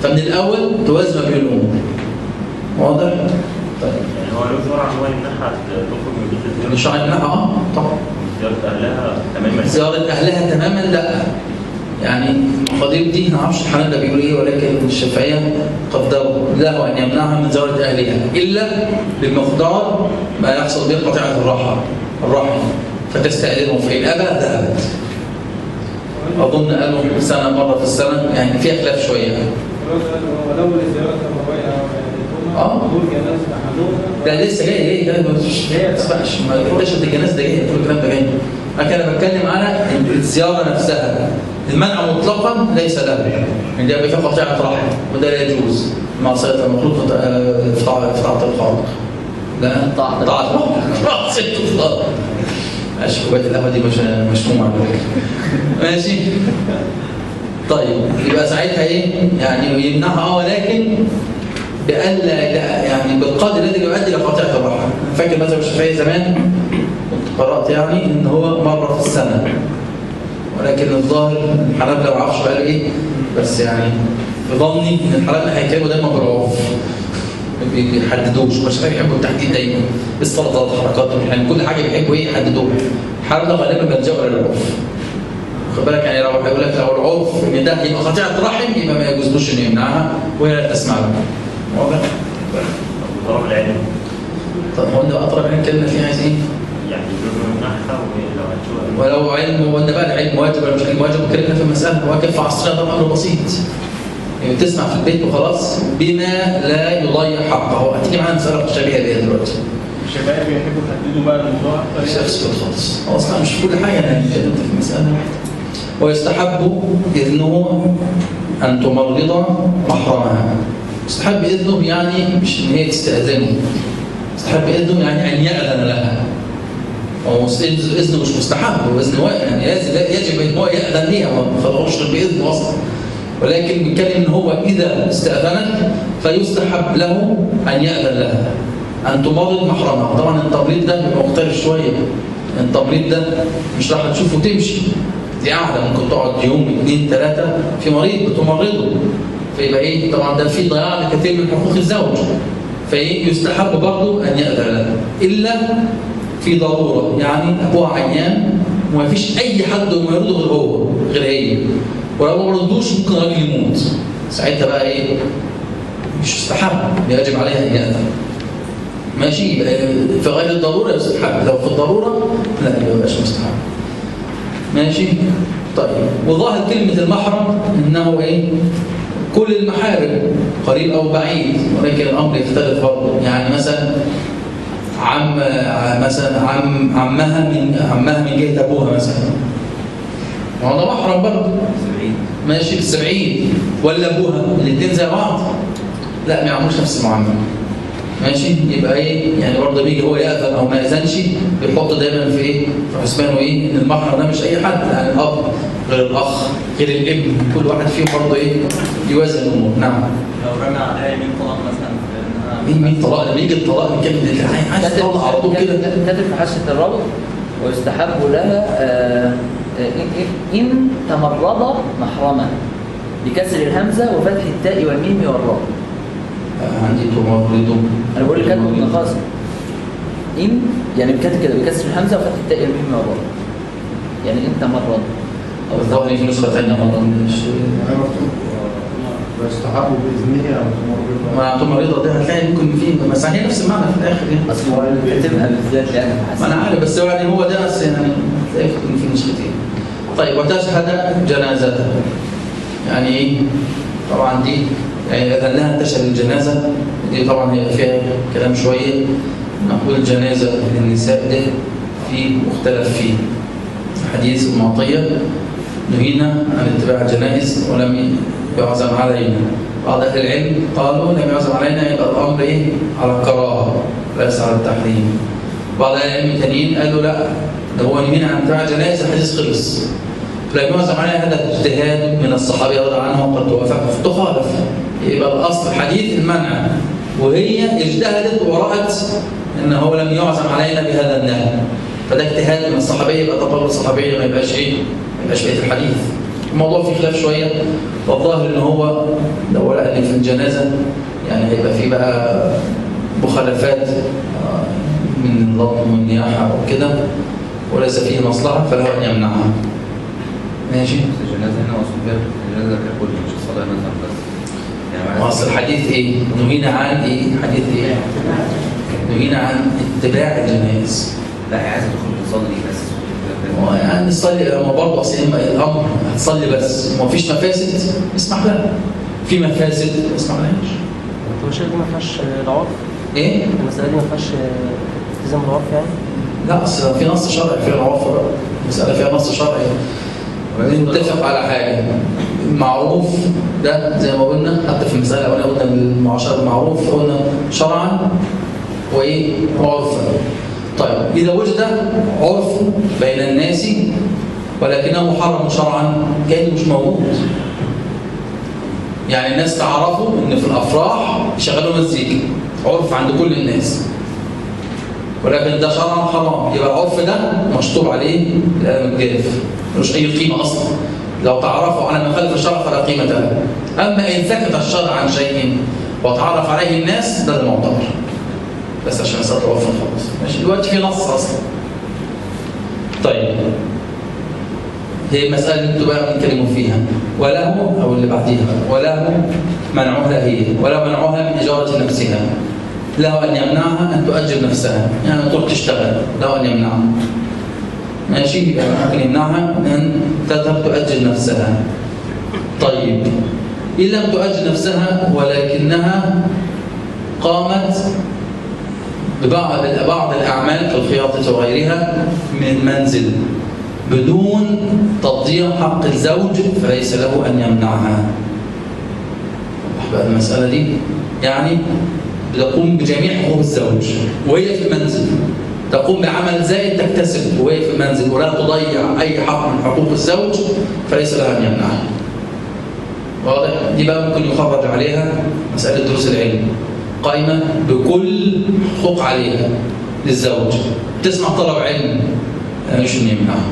فمن الاول توازن بين الامور. واضح؟ طيب يعني هو له شرع هو يمنعها تخرج من بيت الزوج؟ الشرع يمنعها طبعا. زيارة أهلها تماما؟ زيارة أهلها تماما لا. يعني المقادير دي ما اعرفش الحنابلة بيقولوا ايه، ولكن الشافعية قدروا له ان يمنعها من زيارة أهلها إلا بمقدار ما يحصل به قطيعة الرحم فتستأذنه، فإن أبى ذهبت. أظن قالوا سنة مرة في السنة، يعني فيها خلاف شوية. ولو لزيارة أبويها حضور جنازة أحدهما. لا لسه جاي ده ما تسبقش، ما تقولش الجنازة ده جاي، كل الكلام ده جاي. أنا بتكلم على الزيارة نفسها. المنع مطلقا ليس له، من ده فيها قطيعة رحم وده لا يجوز مع صلة المخلوق في طاعة الخالق. لا طاعة معصية الخالق. كوباية القهوة دي مشمومة على فكرة. ماشي. طيب يبقى ساعتها ايه؟ يعني يمنعها ولكن بألا يعني بالقدر الذي يؤدي الى قطيعة الرحم. فاكر مثلا الشافعي زمان كنت قرأت يعني ان هو مرة في السنة، ولكن الظاهر الحنابلة ما اعرفش بقى ايه، بس يعني بظني ان الحنابلة هيتكلموا دايما بالعرف، ما بيحددوش. مش بيحبوا التحديد دايما، السلطات حركاتهم يعني كل حاجه بيحبوا ايه يحددوها. الحنابلة غالبا بيلجأوا للعرف. خد بالك يعني لو هيقول لك لو العرف ان ده يبقى قطيعة رحم يبقى ما يجوزلوش انه يمنعها وهي لا تسمع له. واضح؟ طلب العلم. طب هو ده بقى طلب العلم كلمه فيها عايز ايه؟ يعني يجوز يمنعها ولو هتشوف. ولو علم وان بقى العلم واجب ولا مش علم واجب، وكلمنا في المساله واجب في عصرنا ده امر بسيط. يعني تسمع في البيت وخلاص بما لا يضيع حقه. هتيجي معانا مساله مشابهه ليها دلوقتي. الشباب بيحبوا يحددوا بقى الموضوع مش اسكت خالص. هو اصلا مش كل حاجه يعني انت في مساله واحده. ويستحب اذنه ان تمرض محرمها. يستحب اذنه يعني مش ان هي تستاذنه. يستحب اذنه يعني ان ياذن لها. هو اذنه مش مستحب، هو اذن يعني يجب ان هو ياذن ليها، ما خلقوش غير باذنه اصلا. ولكن بيتكلم ان هو اذا استاذنت فيستحب له ان ياذن لها ان تمرض محرمها. طبعا التمريض ده بيبقى مختلف شويه. التمريض ده مش راح تشوفه تمشي، دي قاعده ممكن تقعد يوم 2 3 في مريض بتمرضه، فيبقى ايه؟ طبعا ده في ضياع لكثير من حقوق الزوج. فيستحب برضه ان ياذن لها الا في ضروره، يعني ابوها عيان وما فيش اي حد يمرضه غير هو غير هي، ولو ما رضوش ممكن الراجل يموت. ساعتها بقى ايه؟ مش يستحب، يجب عليها ان ياذن. ماشي. يبقى في غير الضروره يستحب، لو في الضروره لا ما يبقاش مستحب. ماشي. طيب وظاهر كلمه المحرم انه ايه؟ كل المحارم قريب او بعيد، ولكن الامر يختلف برضه. يعني مثلا عمها من جهه ابوها مثلا، هو ده محرم برضه. ماشي. بس بعيد. ولا ابوها، الاثنين زي بعض لا ما يعملوش نفس المعامله. ماشي. يبقى ايه؟ يعني برضه بيجي هو يأذن او ما يأذنش بيحط دايما في ايه؟ في حسبانه ايه؟ ان المحرم ده مش اي حد، يعني الاب غير الاخ غير الابن، كل واحد فيهم برضه ايه؟ يوازن الامور. نعم. لو رمى عليها يمين طلاق مثلا مين طلاق؟ لما يجي الطلاق بيتكلم اللي عايز تطلع على طول كده. كاتب في حاشية الربط ويستحب لها إن تمرض محرمة بكسر الهمزة وفتح التاء والميم والراء. عندي تمرض. أنا بقول لك كاتب ابن قاسم إن يعني كاتب كده بكسر الهمزة وفتح التاء والميم والراء، يعني إن تمرض أو الظاهر في نسخة ثانية مرض. ويستحب بإذنه أن تمرض. ما تمرض ده هتلاقي ممكن فيه، بس هي نفس المعنى في الآخر يعني. أصل هو كاتبها بالذات يعني. ما أنا عارف، بس يعني هو ده بس يعني هتلاقي في نسختين. طيب وتشهد جنازته يعني إيه؟ طبعا دي يعني إذا لها انتشر الجنازة دي طبعا هي فيها كلام شوية. نقول الجنازة للنساء ده في مختلف فيه. حديث المعطية نهينا عن اتباع الجنائز ولم يعزم علينا. بعض أهل العلم قالوا لم يعزم علينا يبقى الأمر إيه؟ على الكراهة ليس على التحريم. بعض أهل العلم التانيين قالوا لا ده هو نهينا عن اتباع الجنائز الحديث خلص. فلم يعزم علينا هذا اجتهاد من الصحابة رضي الله عنهم قد تخالف. يبقى الأصل حديث المنع وهي اجتهدت ورأت أنه لم يعزم علينا بهذا النهي. فده اجتهاد من الصحابية يبقى تقول الصحابية ما يبقاش ايه؟ ما يبقاش بقية الحديث. الموضوع فيه خلاف شوية والظاهر ان هو لو لقى ان في الجنازة يعني هيبقى فيه بقى مخالفات من النظام والنياحة وكده وليس فيه مصلحة فله أن يمنعها. ماشي؟ الجنازة هنا مقصود بها الجنازة ككل مش الصلاة مثلا بس. يعني أصل الحديث ايه؟ نهينا عن ايه؟ حديث ايه؟ نهينا عن اتباع الجنائز. لا هي عايزة تدخل تصلي بس. يعني نصلي لما برضه اصل الامر هتصلي بس وما فيش مفاسد اسمح لها. في مفاسد اسمح لهاش. المسألة دي ما فيهاش العرف؟ ايه؟ المسألة دي ما فيهاش التزام العرف يعني؟ لا اصل في نص شرعي في العرف بقى. المسألة فيها نص شرعي. نتفق على حاجة معروف ده زي ما قلنا حتى في المسألة قلنا المعاشرة المعروف قلنا شرعا وايه؟ وعرفا. طيب إذا وجد عرف بين الناس ولكنه محرم شرعا كأنه مش موجود. يعني الناس تعرفوا إن في الأفراح يشغلوا مزيكا عرف عند كل الناس ولكن ده شرعا حرام. يبقى العرف ده مشطوب عليه القلم الجاف ملوش أي قيمة أصلا. لو تعرفوا على مخالف الشرع فلا قيمة له. أما إن سكت الشرع عن شيء وتعرف عليه الناس ده المعتبر. بس عشان مسألة العرف نخلص. ماشي دلوقتي في نص أصلا. طيب هي مسألة اللي انتوا بقى بنتكلموا فيها وله أو اللي بعديها وله منعها هي ولا منعها من إجارة نفسها. له أن يمنعها أن تؤجر نفسها يعني تروح تشتغل له أن يمنعها. ماشي يبقى ممكن يمنعها أن تذهب تؤجر نفسها. طيب إن لم تؤجر نفسها ولكنها قامت ببعض الأعمال كالخياطة وغيرها من المنزل بدون تضييع حق الزوج فليس له أن يمنعها. بقى المسألة دي يعني تقوم بجميع حقوق الزوج وهي في المنزل. تقوم بعمل زائد تكتسب وهي في المنزل ولا تضيع أي حق من حقوق الزوج فليس لها أن يمنعها. واضح؟ دي بقى ممكن يخرج عليها مسألة دروس العلم قائمة بكل حقوق عليها للزوج. تسمع طلب علم مش إن يمنعها.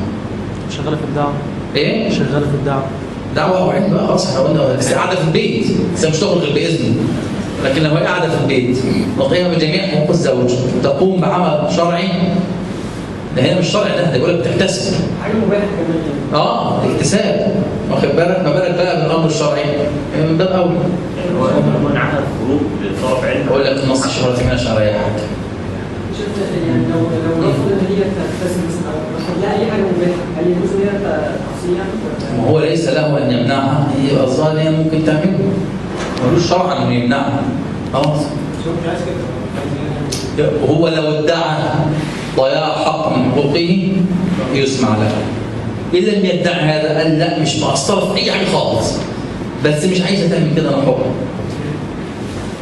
شغالة في الدعوة. إيه؟ شغالة في الدعوة. دعوة وعلم بقى خلاص احنا قلنا بس قاعدة في البيت بس مش تخرج غير بإذنه. لكن لو هي قاعدة في البيت وقيمة بجميع حقوق الزوج تقوم بعمل شرعي ده هنا مش شرعي ده بيقول لك تحتسب. حاجة مباحة كمان. اكتساب واخد بالك ما بالك بقى بالأمر الشرعي من باب أولى. هو منعها الخروج لطلب علم. أقول لك نص الشهرة ما شرعية حاجة. شفت يعني لو رفض ان هي تكتسب مثلا او لا اي حاجه مباحه هل يجوز ان هي تحصيها؟ ما هو ليس له أن يمنعها هي الظاهر ان هي ممكن تعمله ملوش شرعا إنه يمنعها خلاص. هو لو ادعى ضياع حق من حقوقه يسمع له. إن لم يدعي هذا قال لا مش مقصرة في أي حاجة خالص بس مش عايزة تعمل كده أنا حر.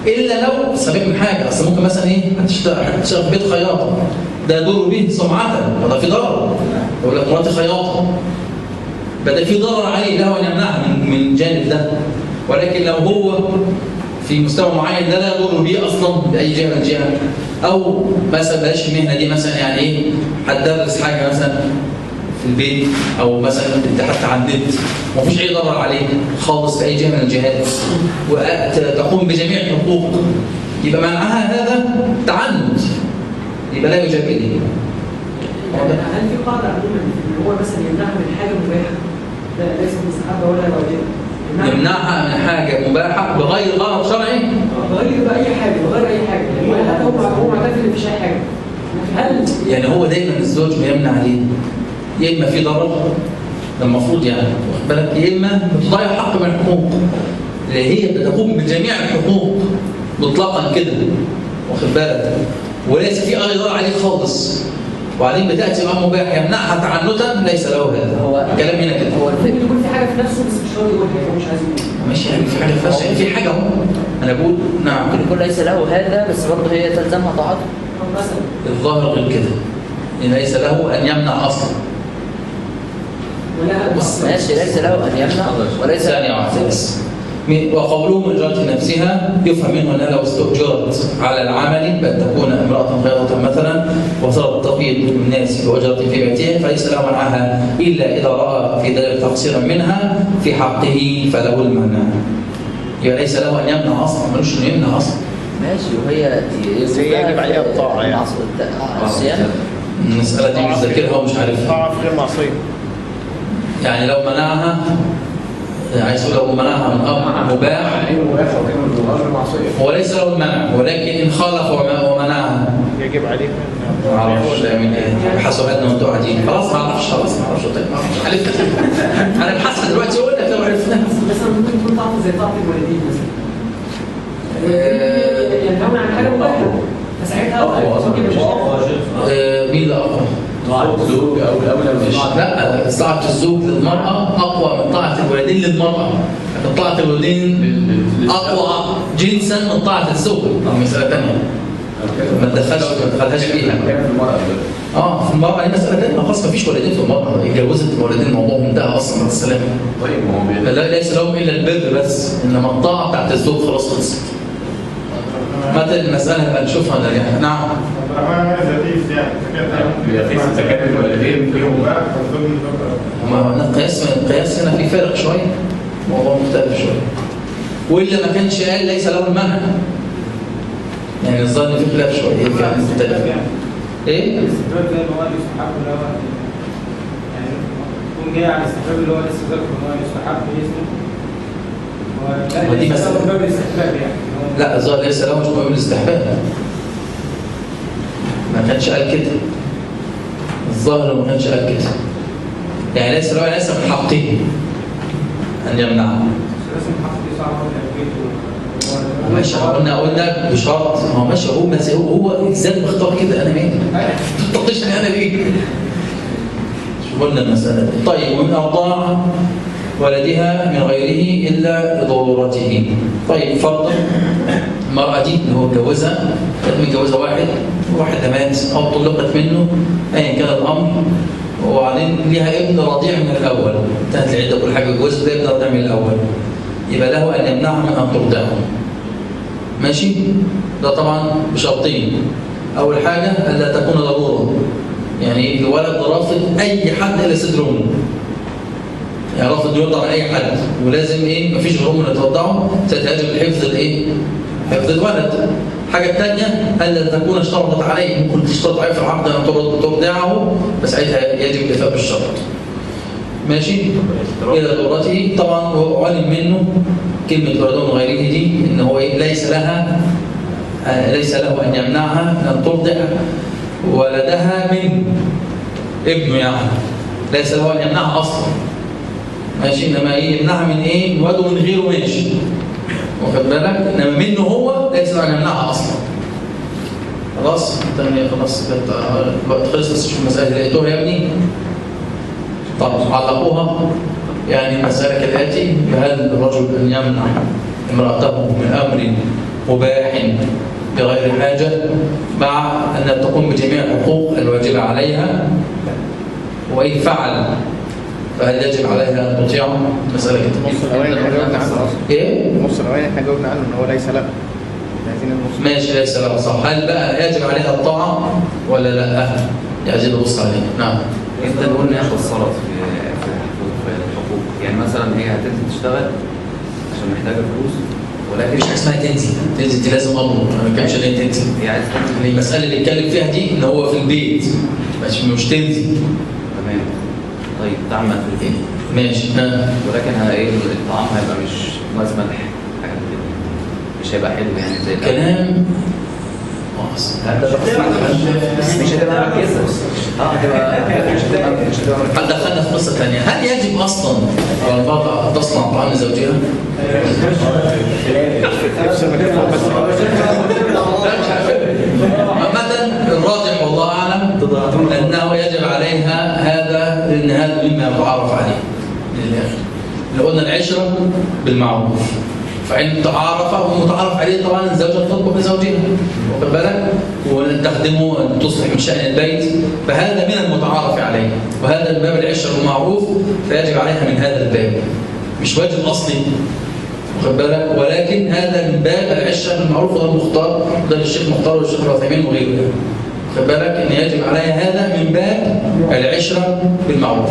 إلا لو سبب من حاجة أصل ممكن مثلا إيه هتشتغل في بيت خياطة ده يضر به سمعة وده في ضرر. يقول لك مراتي خياطة بدأ في ضرر عليه له أن يمنعها من جانب ده. ولكن لو هو في مستوى معين ده لا يضر به أصلا بأي جهة من الجهات أو مثلا بلاش المهنة دي مثلا يعني إيه هتدرس حاجة مثلا في البيت أو مثلا أنت حتى على النت مفيش أي ضرر عليه خالص في أي جهة من الجهات وتقوم بجميع الحقوق يبقى منعها هذا تعنت يبقى لا يجاب إليه. هل في قاعدة عموما ان هو مثلا يمنعها من حاجة مباحة ده ليس مستحبة ولا واجبة؟ يمنعها من حاجة مباحة بغير غرض شرعي؟ بغير بأي حاجة بغير أي حاجة يعني حتى هو معترف إن مفيش أي حاجة. هل يعني هو دايما الزوج بيمنع عليه يا إما في ضرر ده المفروض يعني واخد بالك يا إما بتضيع حق من الحقوق اللي هي بتقوم بجميع الحقوق مطلقا كده، واخد بالك، وليس في اي ضرر عليه خالص، وبعدين بتاتي امر مباح يمنعها تعنتا، ليس له هذا. هو كلام هنا كده. هو ممكن يكون في حاجه في نفسه بس مش راضي يقولها، هو مش عايز يقولها. ماشي، يعني في حاجه فاشله، يعني في حاجه اهو. انا بقول نعم، ممكن يكون ليس له هذا بس برضه هي تلزمها طاعته. مثلا الظاهر غير كده، ان ليس له ان يمنع اصلا. ولا بس ماشي، ليس له ان يمنع وليس ثانية واحدة بس. وقوله من أجرة نفسها يفهم منه أنها لو استؤجرت على العمل بأن تكون امرأة خيرة مثلا وصارت تقيد الناس بأجرة في بيتها فليس له منعها إلا إذا رأى في ذلك تقصيرا منها في حقه فله المنع. يبقى ليس له أن يمنع أصلا، ملوش إنه يمنع أصلا. ماشي، وهي بس هي يجب عليها الطاعة يعني. الصيام. المسألة دي مش ذاكرها ومش عارفها. طاعة في غير معصية. يعني لو منعها، عايز يقول لو منعها من أمر مباح هو ليس له المنع، ولكن إن خالف ومنعها يجب عليه ما اعرفش من ايه، بحسوا عندنا وانتوا قاعدين خلاص، ما اعرفش حلفت انا بحسب دلوقتي اقول لك لو عرفنا. مثلا ممكن تكون طاعته زي طاعه الوالدين مثلا. ينهون عن حاجه مباحه فساعتها ممكن مش مين اللي اقوى؟ طاعة الزوج أو الأولى مش لا، طاعة الزوج للمرأة أقوى من طاعة الوالدين للمرأة، لكن طاعة الوالدين أقوى جنسا من طاعة الزوج، دي مسألة ثانية ما تدخلهاش فيها. في المرأة دي مسألة ثانية، خلاص ما فيش والدين في المرأة، اتجوزت الوالدين الموضوع منتهى أصلا بالسلامة. طيب ما هو لا، ليس لهم إلا البر بس، إنما الطاعة بتاعت الزوج خلاص خلصت. متى المسألة هنبقى نشوفها ولا لا؟ نعم. زكاة الوالدين فيهم بقى القياس هنا في فرق شوية، موضوع مختلف شوية، وإلا ما كانش قال ليس له المنع، يعني الظاهر في خلاف شوية كان مختلف. إيه؟ الاستحباب زي ما هو يستحب اللي هو يعني يكون جاي على الاستحباب اللي هو لسه ذكر ان هو يستحب اسمه ودي مسألة باب الاستحباب يعني. لا، الظاهر ليس له مش باب الاستحباب، ما كانش قال كده، الظاهر ما كانش قال كده، يعني ليس له، ليس من حقه أن يمنعه. لازم حق دي صعبه ولا ماشي، قلنا بشرط، هو ماشي، هو بس هو ازاي مختار كده، انا مالي؟ تطيشني انا ليه؟ شو قلنا المساله دي. طيب، ومن ارضاع ولدها من غيره الا لضرورته. طيب، فرضا المراه دي اللي هو اتجوزها، كانت متجوزه واحد مات او طلقت منه ايا كان الامر، وبعدين ليها ابن رضيع من الاول، انتهت العده كل حاجه، جوزت ابن رضيع من الاول، يبقى له ان يمنعها من ان ترضعه. ماشي؟ ده طبعا بشرطين. اول حاجه الا تكون ضروره، يعني الولد رافض اي حد الا سيد امه، يعني رافض يرضع اي حد، ولازم مفيش غير امه اللي ترضعه، سيتهاجم الحفظ حفظ الولد. الحاجه الثانيه الا تكون اشترطت عليه، ممكن تشترط عليه في العقد ان ترضعه، بس ساعتها يجب الوفاء بالشرط. ماشي؟ إلى ضرورته. طبعا وعلم منه كلمة ولده من غيره دي إن هو ليس له أن يمنعها أن ترضع ولدها من ابنه، يعني ليس له أن يمنعها أصلا. ماشي؟ إنما يمنعها من من وده من غيره، ماشي، واخد بالك؟ إنما منه هو ليس له أن يمنعها أصلا. خلاص؟ خلاص الوقت خلص، بس شوف المسألة لقيتوها يا ابني؟ طب علقوها، يعني المسألة كالآتي: هل الرجل أن يمنع امرأته من أمر مباح بغير حاجة مع أن تقوم بجميع الحقوق الواجبة عليها، وإن فعل فهل يجب عليها أن تطيعه؟ مسألة كده. النص الأولاني احنا جاوبنا عنه أصلا. إيه؟ النص الأولاني احنا جاوبنا عنه إن هو ليس له. عايزين النص. ماشي، ليس له، صح. هل بقى يجب عليها الطاعة ولا لا؟ عايزين نبص عليه. نعم. انت قلنا ياخد الصلاة في الحقوق، يعني مثلا هي هتنزل تشتغل عشان محتاجة فلوس، ولكن مفيش حاجة اسمها تنزل دي لازم أمر، ما بنتكلمش إن هي تنزل. هي عايزة تنزل. المسألة اللي بيتكلم فيها دي إن هو في البيت، مش تنزل. تمام. طيب تعمل في البيت. ماشي. ولكن الطعام هيبقى مش ملح، حاجة كده، مش هيبقى حلو يعني زي كلام مش هتبقى مركزة. قد دخلنا في قصة ثانية، هل يجب أصلا على المرأة تصنع طعام لزوجها؟ عامة الراجح والله أعلم أنه يجب عليها هذا، لأن هذا مما يتعارف عليه من الآخر. لو قلنا العشرة بالمعروف، فإن تعارف ومتعارف عليه طبعا الزوجة تطبخ لزوجها، واخد بالك؟ وتخدمه وتصلح من شأن البيت، فهذا من المتعارف عليه، وهذا من باب العشرة بالمعروف، فيجب عليها من هذا الباب، مش واجب أصلي، واخد بالك؟ ولكن هذا من باب العشرة بالمعروف، وده المختار، ده الشيخ مختار والشيخ العثيمين وغيره، واخد بالك؟ إن يجب عليها هذا من باب العشرة بالمعروف.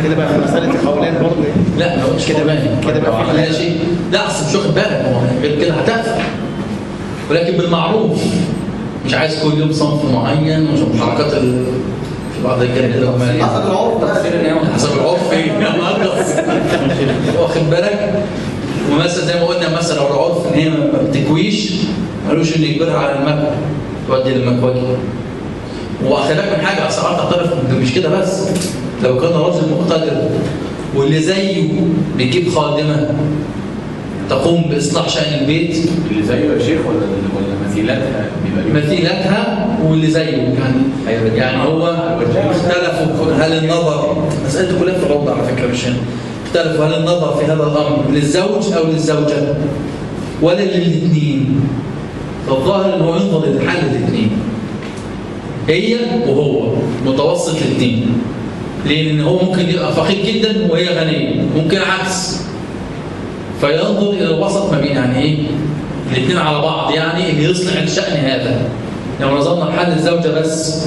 كده بقى في مسألة قولين برضه. لا ما قلتش كده بقى كده بقى ما عملناش شيء، لا اصل مش واخد بالك، هو غير كده هتقفل، ولكن بالمعروف، مش عايز كل يوم صنف معين وشوف حركات في بعض الجهات اللي هم حسب العرف حسب العرف ايه واخد بالك. ومثلا زي ما قلنا مثلا لو العرف ان هي ما بتكويش، مالوش ان يجبرها على المكوى تودي للمكواجي. واخد بالك من حاجه، اسعار تعترف مش كده بس، لو كان راجل مقتدر واللي زيه بيجيب خادمه تقوم باصلاح شأن البيت، اللي زيه يا شيخ ولا مثيلاتها بيبقى مثيلاتها واللي زيه يعني هو اختلفوا هل النظر، مسألة كلها في الروضة على فكرة مش هنا، اختلفوا هل النظر في هذا الأمر للزوج أو للزوجة ولا للاثنين. فالظاهر أنه ينظر للحل الاثنين، هي وهو متوسط الاثنين، لأن هو ممكن يبقى فقير جدا وهي غنية، ممكن عكس، فينظر إلى الوسط ما بين يعني إيه الاثنين على بعض، يعني اللي يصلح الشأن هذا. لو نظرنا لحل الزوجة بس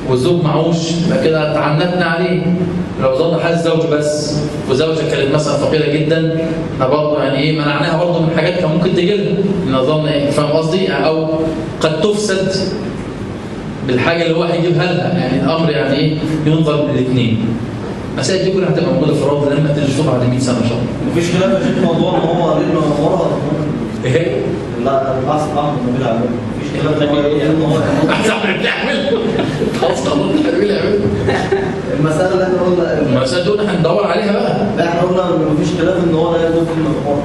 والزوج معوش يبقى كده تعنتنا عليه. لو نظرنا حل الزوج بس وزوجة كانت مثلا فقيرة جدا، برضه يعني ايه منعناها برضه من حاجات كان ممكن تجي لها، نظرنا ايه، فاهم قصدي؟ او قد تفسد بالحاجة اللي هو هيجيبها لها، يعني الامر يعني ايه ينظر للاثنين. المسائل دي كلها هتبقى موجودة في الروضة لما تنشوف بعد 100 سنة ان شاء الله. مفيش خلاف يا شيخ موضوع ان هو قال له ورا ايه؟ لا البحث الاحمر ما بيلعب مفيش خلاف ان هو احسن من تعمل خلاص قانون التحويل يعمل المسألة اللي احنا قلنا المسائل دول هندور عليها بقى. لا احنا قلنا ان مفيش خلاف ان هو لا يجوز كلمة ورا.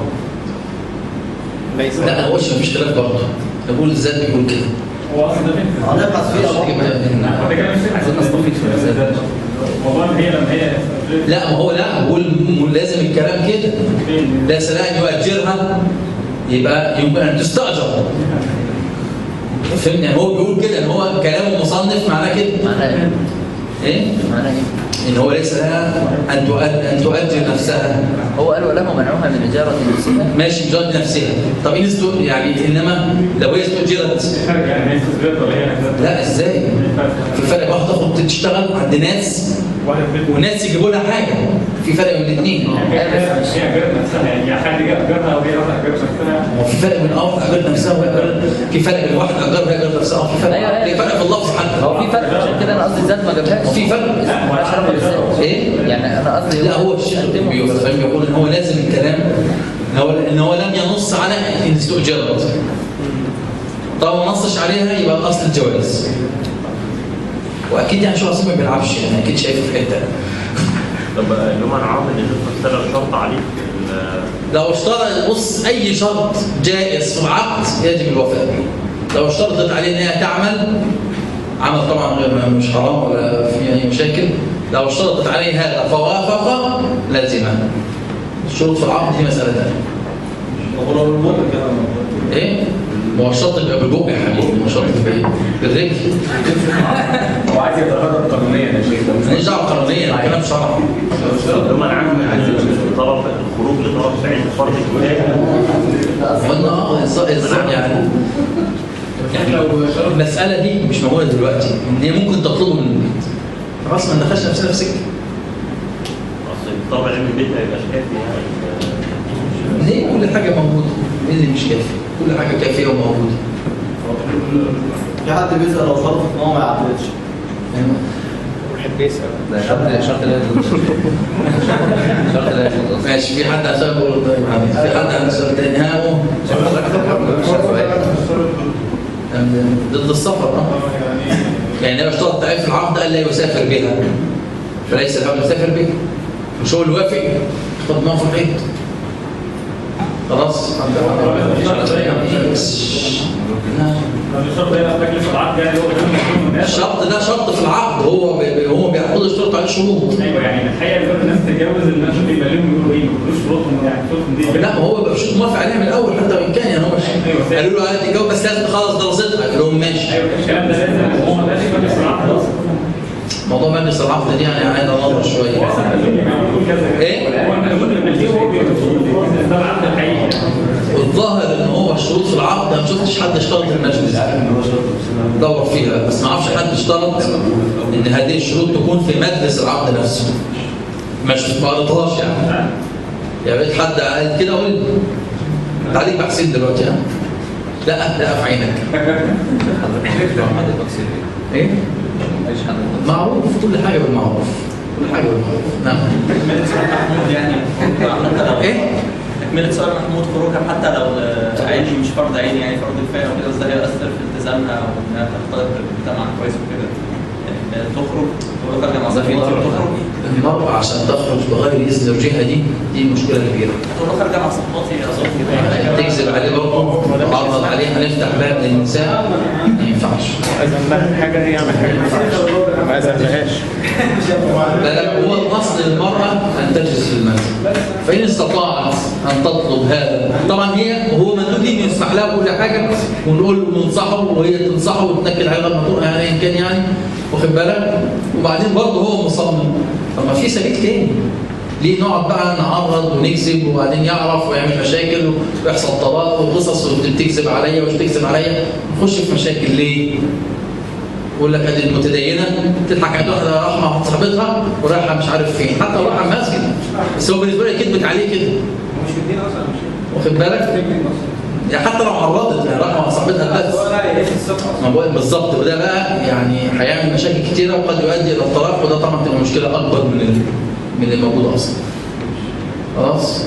لا انا قلتش مفيش خلاف برضه، بقول الذات بيقول كده. هو اصلا ده فين؟ هنبحث فيها هو ده كلام الشيخ عايزين نستفيد في المسألة. موضوع ان هي لما هي لا ما هو لا بقول لازم الكلام كده، ليس لا ان يؤجرها يبقى يمكن ان تستاجر. فهمني؟ يعني هو بيقول كده ان هو كلامه مصنف معناه كده. معناه ايه؟ معناه ايه؟ ان هو ليس لها ان تؤجر نفسها. هو قال وله منعوها من إجارة نفسها. ماشي إجارة نفسها. طب إيه يعني انما لو هي استؤجرت يعني هي استثبات ولا هي لا ازاي؟ في فرق، واحده تاخد تشتغل عند ناس وناس يجيبوا لها حاجه، في فرق بين الاثنين. هي اجرت نفسها، يعني حد جاب اجرها وهي راحت اجرت نفسها. هو في فرق بين اجرت نفسها في فرق بين واحد اجرها وهي اجرت نفسها، في فرق أيوة. في فرق في اللفظ حتى. هو في فرق، عشان كده انا قصدي الذات ما جابهاش. في فرق اشرف بالذات ايه؟ يعني انا قصدي لا هو الشيخ بيقول ان هو لازم الكلام ان هو لم ينص على ان استؤجرت. طالما ما نصش عليها يبقى الاصل الجواز. واكيد يعني شو اصلا ما بيلعبش، يعني اكيد شايفه في حته. طب اللي هم العرض اللي انت شرط عليك لو اشترط، بص اي شرط جائز في العقد يجب الوفاء به. لو اشترطت عليه ان هي تعمل عمل طبعا غير مش حرام ولا في اي مشاكل، لو اشترطت عليه هذا فوافق لازمه. الشروط في العقد دي مساله ثانيه. ايه؟ ما هو الشرط يبقى بالبق يا حبيبي، مش شرط بايه؟ بالرجل. هو عايز يتغير قانونيا يا شيخ. ماليش دعوه قانونيا، ده كلام شرعي. اللي هم عايز طرف الخروج لطرف عند فرض كفايه. قلنا ازاي يعني المساله دي مش موجوده دلوقتي، ان هي ممكن تطلبه من البيت. خلاص ما ندخلش نفسنا في سكه. اصل الطبع من البيت ما يبقاش كافي يعني. ليه كل حاجه موجوده؟ ايه اللي مش كافي؟ كل حاجه كافيه وموجوده. في حد بيسأل لو شرط ان هو ما يعدلش. واحد بيسأل ده شرط لا يجوز. شرط لا يجوز. ماشي، في حد عشان يقول طيب في حد عنده سؤال تاني؟ ها ضد السفر. يعني هو اشترط تعريف في العقد قال لا يسافر بها، فليس له يسافر بها. مش هو اللي وافق خد موافقين. خلاص. الشرط ده شرط في العقد، هو بيعقد الشرط عليه شروط. ايوه يعني الحقيقه بيقول الناس تجاوز الناس بيبقى لهم يقولوا ايه؟ ما بيقولوش شروطهم يعني شروطهم دي. لا هو بيبقى شروط موافق عليها من الاول حتى وان كان يعني هم قالوا له عادي تجاوب بس لازم تخلص دراستها، قال لهم ماشي. ايوه الكلام ده لازم هو ما لازم يبقى العقد اصلا. موضوع مجلس العقد دي يعني عايز نظر شويه. ايه؟ والظاهر ان هو الشروط في العقد انا ما شفتش حد اشترط المجلس. دور فيها بس ما اعرفش حد اشترط ان هذه الشروط تكون في مجلس العقد نفسه. مش ما قريتهاش يعني. يا بقيت حد قال كده قول انت عليك بحسين دلوقتي ها؟ لا في عينك. ايه؟ معروف كل حاجه بالمعروف. كل حاجه بالمعروف. نعم. يعني ايه؟ تكملة سؤال محمود خروجها حتى لو عيني مش فرض عيني يعني فرض كفاية وكده، بس ده هيأثر في التزامها وإنها تختلط بالمجتمع كويس وكده. تخرج خارجة مع صاحبتي وتخرج. المرأة عشان تخرج بغير إذن زوجها دي مشكلة كبيرة. تقول خارجة مع صاحبتي أظن كده. تكذب عليه برضه تعرض عليه هنفتح باب للنساء ما ينفعش. إذا ما حاجة هي عمل حاجة ما أذنهاش. هو الأصل للمرأة أن تجلس في المنزل، فإن استطاعت أن تطلب هذا طبعا هو مندوب لي نسمح لها كل حاجة ونقول وننصحه وهي تنصحه وتنكد عليه لما تقول يعني إن كان يعني واخد بالك، وبعدين برضه هو مصمم. طب ما في سبيل تاني ليه نقعد بقى نعرض ونكذب وبعدين يعرف ويعمل مشاكل ويحصل طلاق وقصص وتكذب عليا ومش تكذب عليا نخش في مشاكل ليه؟ يقول لك ادي المتدينه تضحك على واحده رايحه مع صاحبتها ورايحه مش عارف فين، حتى لو رايحه المسجد بس هو بالنسبه لي كذبت عليه كده. مش في الدين اصلا واخد بالك؟ يعني حتى لو عرضت يعني رايحه مع صاحبتها بس. ما بقول بالظبط، وده بقى يعني هيعمل مشاكل كتيره وقد يؤدي الى الطلاق، وده طبعا تبقى مشكله اكبر من اللي موجوده اصلا. خلاص؟